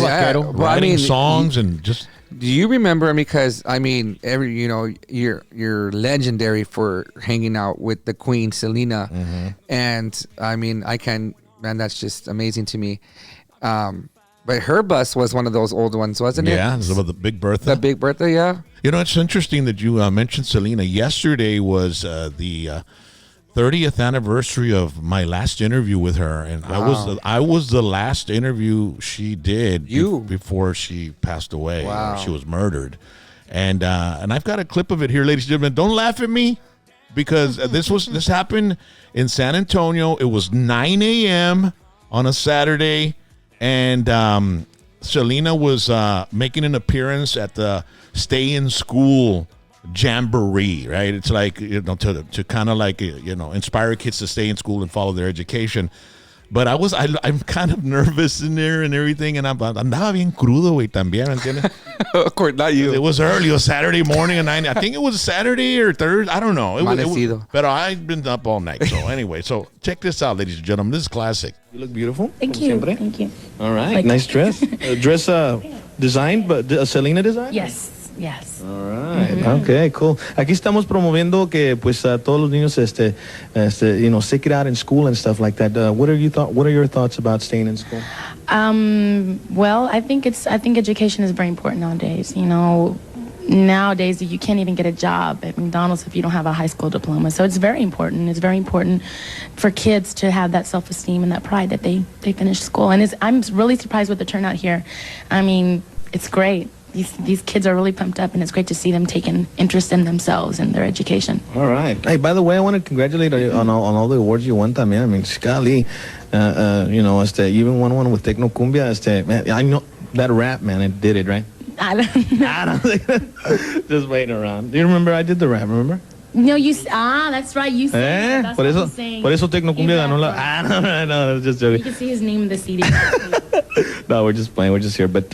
writing songs, and just. Do you remember? Because I mean, you're legendary for hanging out with the Queen Selena, and I mean, that's just amazing to me. But her bus was one of those old ones, wasn't it? Yeah, it was about the Big Bertha. The Big Bertha, yeah. You know, it's interesting that you mentioned Selena. Yesterday was the 30th anniversary of my last interview with her, and I was the last interview she did before she passed away. Wow. She was murdered, and I've got a clip of it here, ladies and gentlemen. Don't laugh at me, because this happened in San Antonio. It was 9 a.m. on a Saturday, and Selena was making an appearance at the Stay in School jamboree, right? It's like, to kind of like, inspire kids to stay in school and follow their education. But I'm kind of nervous in there and everything, and andaba bien crudo, güey, también, ¿entiendes? Of course, not you. It was early. It was Saturday morning, and I think it was Saturday or Thursday. I don't know. It was, but I've been up all night. So anyway, so check this out, ladies and gentlemen. This is classic. You look beautiful. Thank you. Thank you. All right. Nice dress. Dress designed, but Selena design? Yes. All right. Okay, cool. Aquí estamos promoviendo que pues a todos los niños stick it out in school and stuff like that. What are your thoughts about staying in school? Well, I think education is very important nowadays. nowadays you can't even get a job at McDonald's if you don't have a high school diploma. So it's very important. It's very important for kids to have that self-esteem and that pride that they finished school. And I'm really surprised with the turnout here. I mean, it's great. These kids are really pumped up, and it's great to see them taking interest in themselves and their education. All right. Hey, by the way, I want to congratulate you on all the awards you won también. I mean, golly, you know, you even won one with Tecno Cumbia. Man, I know that rap, man, it did it, right? I don't think just waiting around. Do you remember I did the rap, remember? No, that's right, you said that's por what eso, he's saying. por eso Tecnocumbia ganó la... no, I was just joking. You can see his name in the CD. No, we're just playing, we're just here. But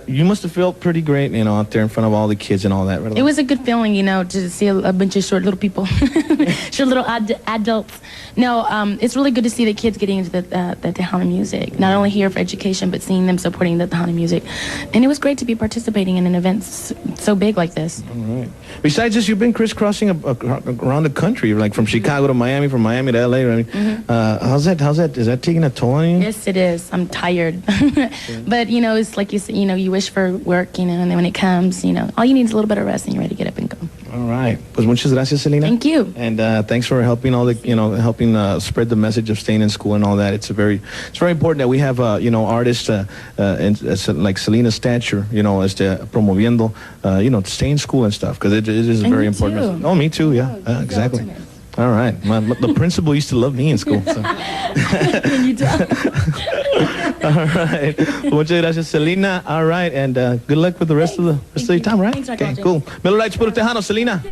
you must have felt pretty great, you know, out there in front of all the kids and all that. Right? It was a good feeling, you know, to see a bunch of short little people, short little adults. No, it's really good to see the kids getting into the Tejano music, not only here for education, but seeing them supporting the Tejano music. And it was great to be participating in an event so big like this. All right. Besides this, you've been crisscrossing around the country, like from Chicago to Miami, from Miami to LA. Right? How's that? Is that taking a toll on you? Yes, it is. I'm tired. But, you know, it's like you said, you know, you wish for work, you know, and then when it comes, you know, all you need is a little bit of rest and you're ready to get up and go. All right. Pues muchas gracias, Selena. Thank you. And thanks for helping helping spread the message of staying in school and all that. It's very important that we have, you know, artists like Selena's stature, you know, promoviendo, you know, to stay in school and stuff, because it is a very important message. Oh, me too, yeah, exactly. All right. The principal used to love me in school. So. All right. Muchas gracias, Selena. All right, and good luck with the rest of your time, right? Thanks, okay, cool. Miller Lights Puro Tejano, Selena.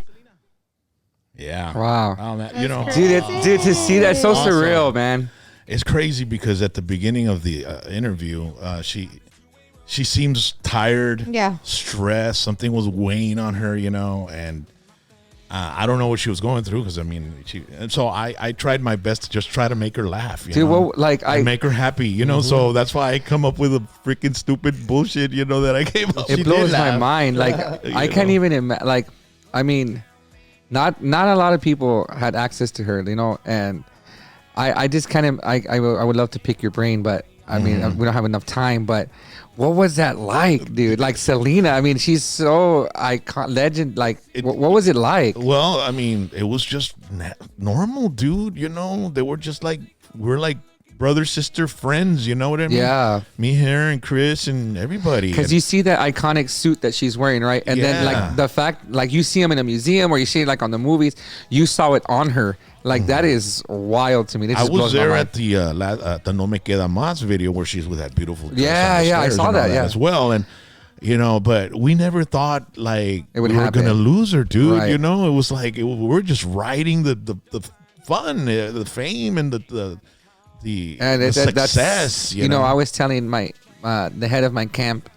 Yeah. Wow. Oh, man. You know, dude, to see that, so surreal, man. It's crazy because at the beginning of the interview, she seems tired, stressed. Something was weighing on her, you know, and I don't know what she was going through, because I mean, so I tried my best to just try to make her laugh, you know? Well, and make her happy, you know. So that's why I come up with a freaking stupid bullshit, you know, that I came up. It blows my mind. Like I can't even imagine. Like, I mean, not a lot of people had access to her, you know, and I just kind of I would love to pick your brain, but I mean, we don't have enough time. But what was that like, dude? Like Selena, I mean, she's so legend. Like, what was it like? Well, I mean, it was just normal, dude. You know, they were just like, we're like brother, sister, friends. You know what I mean? Yeah. Me, her, and Chris, and everybody. Because you see that iconic suit that she's wearing, right? And then like the fact, like you see him in a museum or you see it like on the movies, you saw it on her. Like that is wild to me. That just I was there blows my at the No Me Queda Más video where she's with that beautiful dress yeah, I saw that, as well. And you know, but we never thought like it would we were gonna lose her, dude. Right. You know, it was like we're just riding the fun, the fame, and the success. You know, I was telling my the head of my camp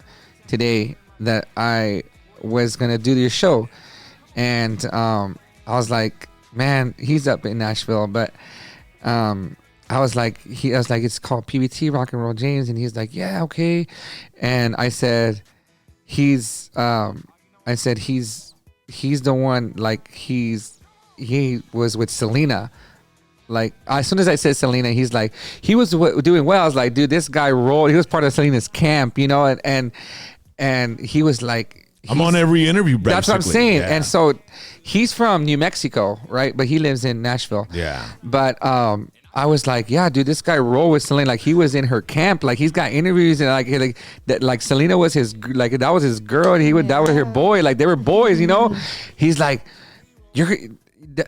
today that I was gonna do this show, and I was like, man, he's up in Nashville, but I was like, it's called PBT Rock and Roll James, and he's like, yeah, okay. And I said, he's the one, like he was with Selena. Like as soon as I said Selena, he's like, he was doing well. I was like, dude, this guy rolled. He was part of Selena's camp, you know, and he was like, I'm on every interview, basically. That's what I'm saying. Yeah. And so he's from New Mexico, right? But he lives in Nashville. Yeah. But I was like, yeah, dude, this guy rolled with Selena. Like he was in her camp. Like he's got interviews and like Selena was his, like that was his girl, and that was her boy. Like they were boys, you know. He's like, you're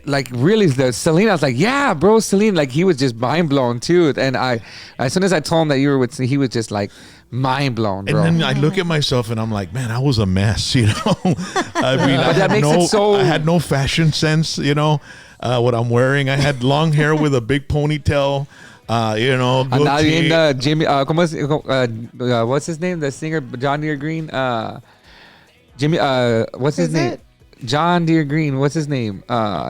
like really the Selena. I was like, yeah, bro, Selena. Like he was just mind blown too. And as soon as I told him that you were with, he was just like mind blown, bro. And then I look at myself and I'm like, man, I was a mess, you know. I mean, I had no fashion sense, you know. What I'm wearing, I had long hair with a big ponytail, you know. Andaba viendo Jimmy, what's his name? The singer John Deere Green. Jimmy, what's his name? John Deere Green. What's his name?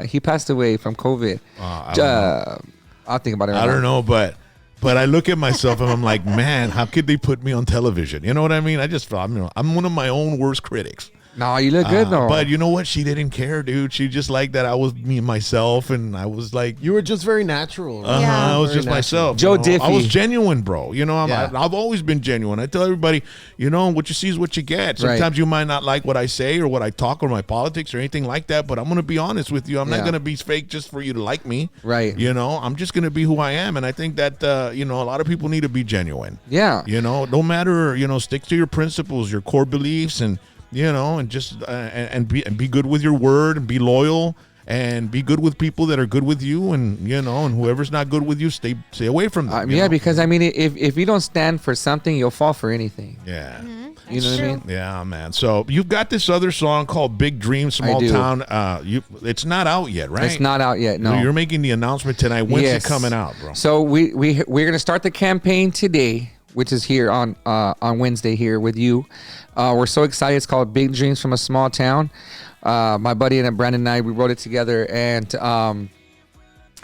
He passed away from COVID. I'll think about it. I don't know, but I look at myself and I'm like, man, how could they put me on television? You know what I mean? I'm one of my own worst critics. No, you look good though. But you know what? She didn't care, dude. She just liked that I was me myself, and I was like, you were just very natural. Right? I was Very just natural. myself. Joe you know? Diffie. I was genuine, bro. You know, Yeah. I've always been genuine. I tell everybody, you know, what you see is what you get. Sometimes you might not like what I say or what I talk or my politics or anything like that, but I'm going to be honest with you. I'm not going to be fake just for you to like me. Right. You know, I'm just going to be who I am. And I think that, you know, a lot of people need to be genuine. Yeah. You know, no matter, you know, stick to your principles, your core beliefs, and, you know, and just and be good with your word and be loyal. And be good with people that are good with you, and you know, and whoever's not good with you, stay away from them. Yeah, know? because I mean, if you don't stand for something, you'll fall for anything. Yeah. You know what I mean? Yeah, man. So you've got this other song called "Big Dream, Small do. Town." It's not out yet, right? It's not out yet. No, You're making the announcement tonight. When's it coming out, bro? So we're gonna start the campaign today, which is here on Wednesday here with you. We're so excited. It's called "Big Dreams from a Small Town." My buddy and Brandon and I, we wrote it together, and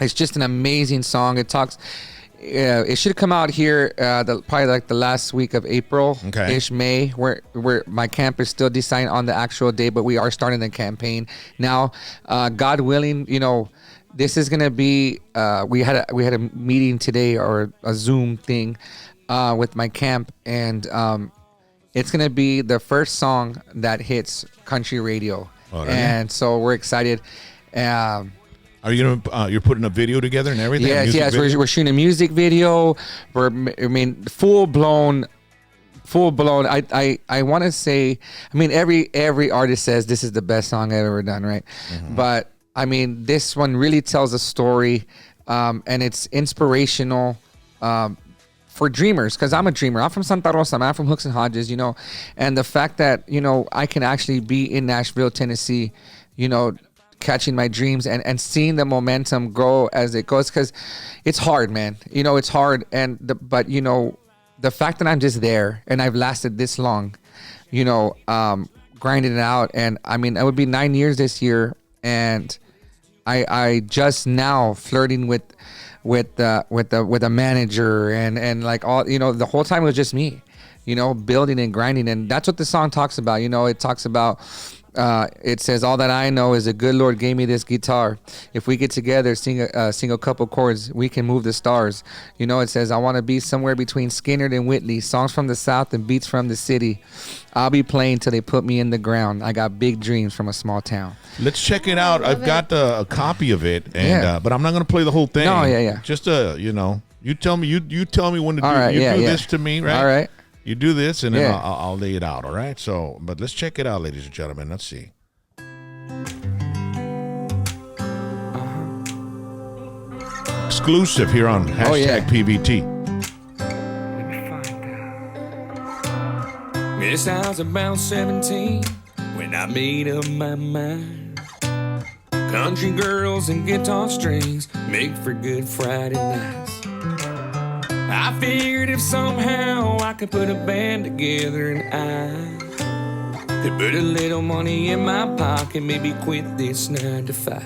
it's just an amazing song. It talks. It should come out here probably like the last week of April, ish, May. Where my camp is still deciding on the actual day, but we are starting the campaign now. God willing, you know, this is gonna be. We had a meeting today or a Zoom thing with my camp, and it's gonna be the first song that hits country radio. Oh, really? And so we're excited. Are you gonna? You're putting a video together and everything. Yes. We're shooting a music video. Full blown. I want to say. I mean, every artist says this is the best song I've ever done, right? Mm-hmm. But I mean, this one really tells a story, and it's inspirational. For dreamers, because I'm a dreamer. I'm from Santa Rosa. I'm from Hooks and Hodges, you know, and the fact that, you know, I can actually be in Nashville, Tennessee, you know, catching my dreams and seeing the momentum grow as it goes, because it's hard, man. You know, it's hard, but you know, the fact that I'm just there and I've lasted this long, you know, grinding it out, and I mean, it would be 9 years this year, and I just now flirting with a manager and like all, you know, the whole time it was just me, you know, building and grinding, and that's what the song talks about. You know, it talks about it says, all that I know is the good Lord gave me this guitar. If we get together, sing a couple chords, we can move the stars. You know, it says, I want to be somewhere between Skinner and Whitley, songs from the South and beats from the city. I'll be playing till they put me in the ground. I got big dreams from a small town. Let's check it out. I've got a copy of it, and but I'm not gonna play the whole thing. No, yeah. Just you know, you tell me when to do. Right, you do this to me, right? All right. You do this, and then I'll lay it out. All right. So, but let's check it out, ladies and gentlemen. Let's see. Exclusive here on #PVT. Yes, I was about 17 when I made up my mind. Country girls and guitar strings make for good Friday nights. I figured if somehow I could put a band together and I could put a little money in my pocket, maybe quit this 9 to 5.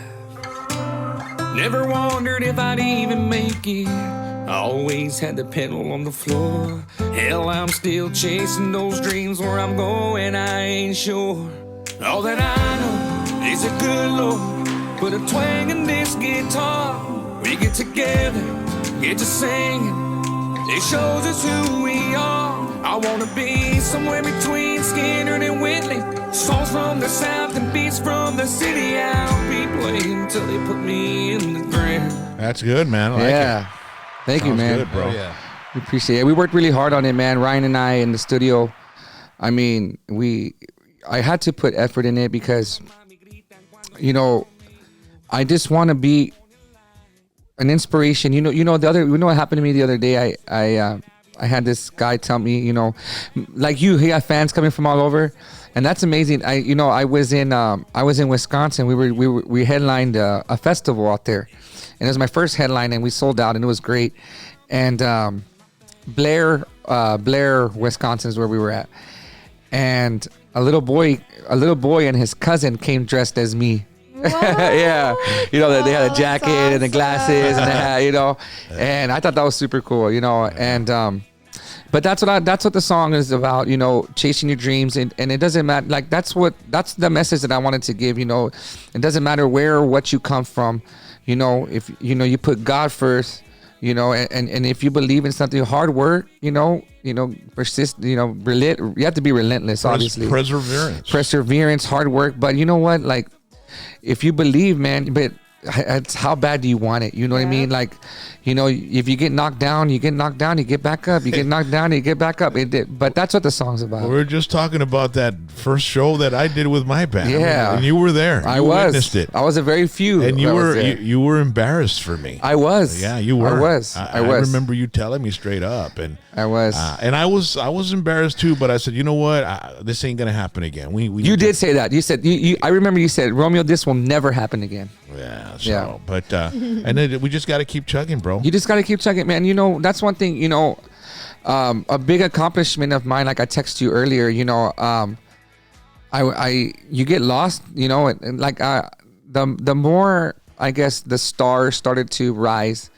Never wondered if I'd even make it. I always had the pedal on the floor. Hell, I'm still chasing those dreams. Where I'm going, I ain't sure. All that I know is a good Lord put a twang in this guitar. We get together, get to singing. It shows us who we are. I wanna be somewhere between Skinner and Whitley. Songs from the South and beats from the city. I'll be playing till they put me in the ground. That's good, man. I like it. Thank you, man. Good, bro. Oh, yeah. We appreciate it. We worked really hard on it, man. Ryan and I in the studio. I mean, I had to put effort in it because, you know, I just want to be an inspiration. You know what happened to me the other day? I had this guy tell me, you know, like he had fans coming from all over, and that's amazing. I was in Wisconsin. We headlined a festival out there, and it was my first headline, and we sold out, and it was great. And Blair, Wisconsin is where we were at, and a little boy and his cousin came dressed as me. Yeah, you know, they had a jacket and the glasses and the hat, you know, and I thought that was super cool, you know. And But that's what the song is about, you know, chasing your dreams, and it doesn't matter. Like that's the message that I wanted to give. You know, it doesn't matter where or what you come from. You know, if you know you put God first, you know, and if you believe in something, hard work, you know, persist, you know, you have to be relentless, obviously. Perseverance, hard work. But you know what? Like, if you believe, man, but it's how bad do you want it? You know what I mean? Like, you know, if you get knocked down, you get knocked down, you get back up. You get knocked down, you get back up. But that's what the song's about. We were just talking about that first show that I did with my band. Yeah, and you were there. I you witnessed it. I was a very few. And you were embarrassed for me. I was. Yeah, you were. I was. I remember you telling me straight up, and I was. And I was embarrassed too. But I said, you know what? This ain't gonna happen again. You did say that. You said I remember you said, Romeo, this will never happen again. Yeah. So, but and then we just got to keep chugging, bro. You just got to keep chugging, man. You know, that's one thing. You know, a big accomplishment of mine. Like I texted you earlier. You know, you get lost. You know, and like the more I guess the stars started to rise,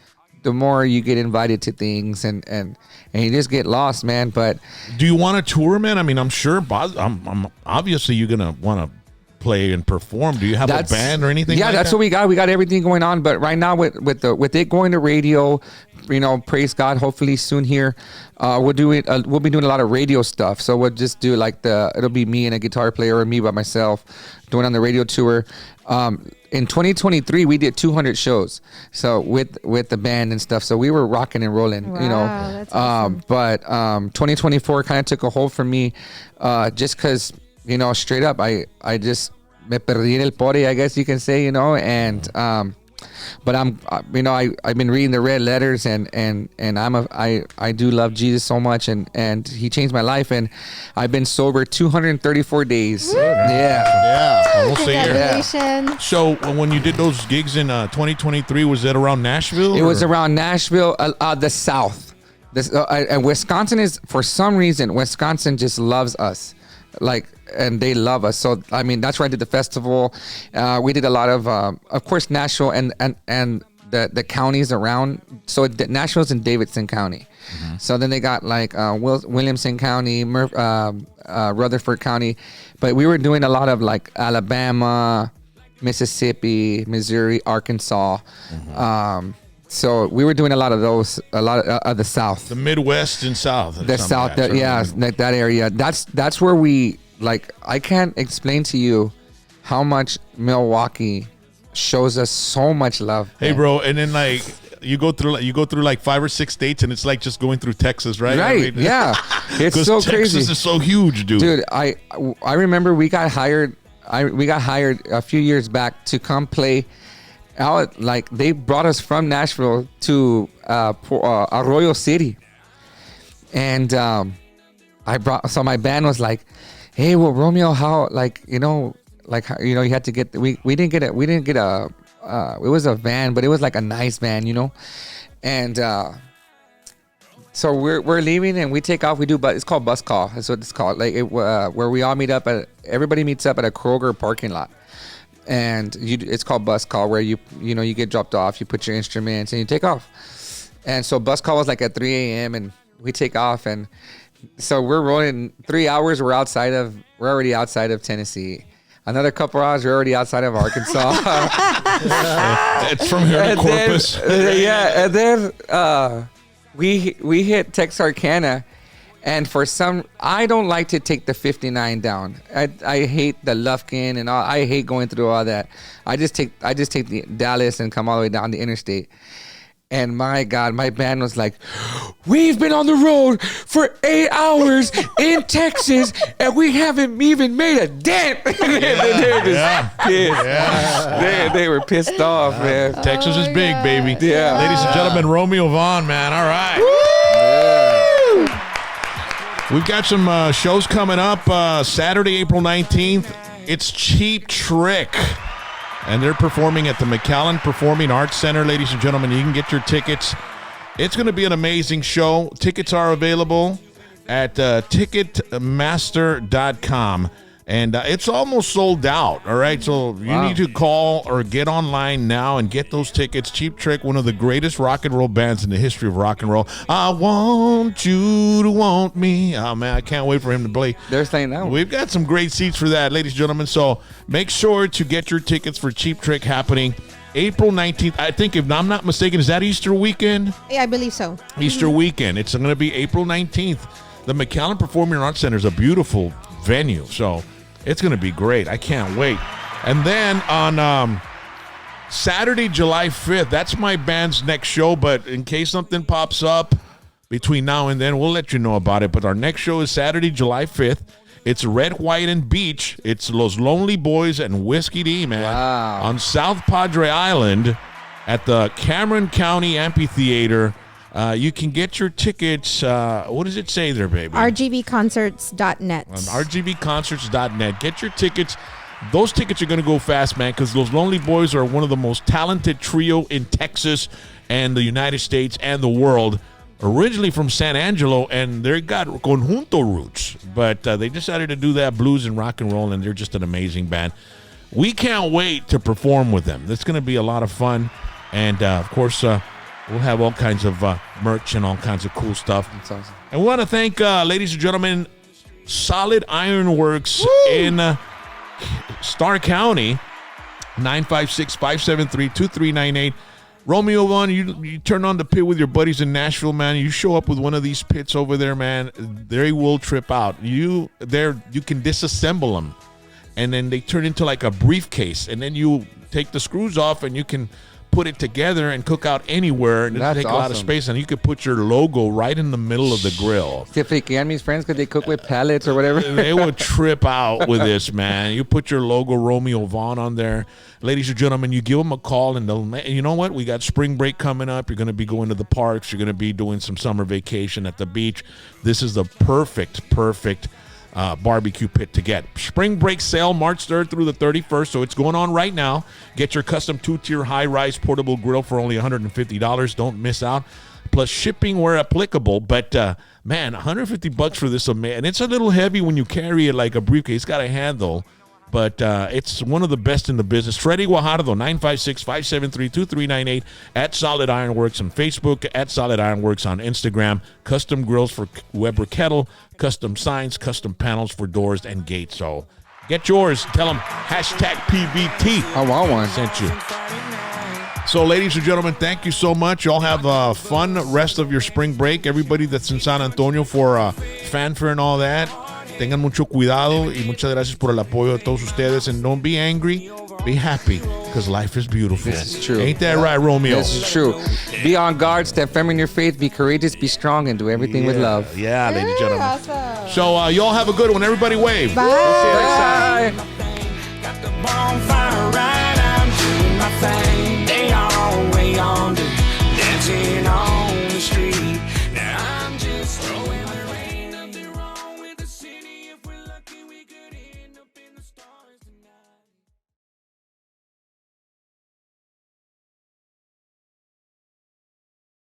the more you get invited to things, and you just get lost, man. But do you want to tour, man? I mean, I'm sure. I'm obviously you're gonna want to play and perform. Do you have a band or anything? Yeah, like that's that? what we got. We got everything going on. But right now, with it going to radio, you know, praise God. Hopefully soon here, we'll do it. We'll be doing a lot of radio stuff. So we'll just do like it'll be me and a guitar player, or me by myself, doing on the radio tour. In 2023, we did 200 shows. So with the band and stuff. So we were rocking and rolling. Wow, you know, that's awesome. But 2024 kind of took a hold for me, just because. You know, straight up, I just me perdí en el party, I guess you can say, you know, and but you know, I've been reading the red letters, and I do love Jesus so much, and he changed my life, and I've been sober 234 days. Yeah, almost a year. Congratulations. So when you did those gigs in 2023, was that around Nashville? It was around Nashville, the South. And Wisconsin is, for some reason, Wisconsin just loves us. Like, and they love us. So I mean, that's where I did the festival. We did a lot of course, Nashville and the counties around. So Nashville's in Davidson County. Mm-hmm. So then they got like Williamson County, Rutherford County, but we were doing a lot of like Alabama, Mississippi, Missouri, Arkansas. Mm-hmm. So we were doing a lot of those, a lot of the South, the Midwest and South, the South, like that area. That's where we like. I can't explain to you how much Milwaukee shows us so much love. Hey, bro, and then like you go through like 5 or 6 states, and it's like just going through Texas, right? Right. I mean, yeah, it's so Texas crazy. Texas is so huge, dude. Dude, I remember we got hired. We got hired a few years back to come play. Out, like they brought us from Nashville to Arroyo City, and so my band was like, hey, well, Romeo, how, like, you know, you had to get we didn't get a it was a van, but it was like a nice van, you know, and so we're leaving and we take off. We do, but it's called bus call. That's what it's called. Like where we all meet up everybody meets up at a Kroger parking lot. And it's called bus call, where you get dropped off, you put your instruments, and you take off. And so bus call was like at 3 a.m. and we take off, and so we're rolling 3 hours. We're already outside of Tennessee. Another couple hours, we're already outside of Arkansas. It's from here to Corpus. And then we hit Texarkana. And I don't like to take the 59 down. I hate the Lufkin and all. I hate going through all that. I just take the Dallas and come all the way down the interstate. And my God, my band was like, we've been on the road for 8 hours in Texas, and we haven't even made a dent. They were pissed off, man. Texas is big, baby. Yeah. Ladies and gentlemen, Romeo Vaughan, man. All right. We've got some shows coming up. Saturday, April 19th, it's Cheap Trick. And they're performing at the McAllen Performing Arts Center, ladies and gentlemen. You can get your tickets. It's going to be an amazing show. Tickets are available at Ticketmaster.com. And it's almost sold out, all right? So you need to call or get online now and get those tickets. Cheap Trick, one of the greatest rock and roll bands in the history of rock and roll. I want you to want me. Oh, man, I can't wait for him to play. They're saying that. We've got some great seats for that, ladies and gentlemen. So make sure to get your tickets for Cheap Trick happening April 19th. I think, if I'm not mistaken, is that Easter weekend? Yeah, I believe so. Easter weekend. It's going to be April 19th. The McAllen Performing Arts Center is a beautiful venue. So it's going to be great. I can't wait. And then on Saturday, July 5th, that's my band's next show. But in case something pops up between now and then, we'll let you know about it. But our next show is Saturday, July 5th. It's Red, White, and Beach. It's Los Lonely Boys and Whiskey D, man. Wow. On South Padre Island at the Cameron County Amphitheater. You can get your tickets. What does it say there, baby? RGVconcerts.net. On RGVconcerts.net. Get your tickets. Those tickets are going to go fast, man, because those Lonely Boys are one of the most talented trio in Texas and the United States and the world. Originally from San Angelo, and they got conjunto roots, but they decided to do that blues and rock and roll, and they're just an amazing band. We can't wait to perform with them. It's going to be a lot of fun, and of course, we'll have all kinds of merch and all kinds of cool stuff. That's awesome. I want to thank, ladies and gentlemen, Solid Iron Works in Starr County, 956-573-2398. Romeo Vaughan, you turn on the pit with your buddies in Nashville, man. You show up with one of these pits over there, man. They will trip out. You can disassemble them, and then they turn into like a briefcase, and then you take the screws off, and you can put it together and cook out anywhere, and it'll take a lot of space, and you could put your logo right in the middle of the grill. Tiffany and my friends, could they cook with pallets or whatever? They will trip out with this, man. You put your logo Romeo Vaughan on there. Ladies and gentlemen, you give them a call, and you know what? We got spring break coming up. You're going to be going to the parks. You're going to be doing some summer vacation at the beach. This is the perfect barbecue pit to get. Spring break sale March 3rd through the 31st, so it's going on right now. Get your custom 2-tier high-rise portable grill for only $150. Don't miss out. Plus shipping where applicable, but man, $150 for this, and it's a little heavy when you carry it like a briefcase. It's got a handle, but it's one of the best in the business. Freddie Guajardo, 956-573-2398 at Solid Ironworks on Facebook, at Solid Ironworks on Instagram. Custom grills for Weber Kettle, custom signs, custom panels for doors and gates. So get yours. Tell them #PVT. I want one. Sent you. So, ladies and gentlemen, thank you so much. Y'all have a fun rest of your spring break. Everybody that's in San Antonio for fanfare and all that. Tengan mucho cuidado y muchas gracias por el apoyo de todos ustedes. And don't be angry, be happy, because life is beautiful. This is true. Ain't that right, Romeo? This is true. Be on guard, step firm in your faith, be courageous, be strong, and do everything with love. Yeah, ladies and gentlemen. Awesome. So y'all have a good one. Everybody wave. Bye. Bye.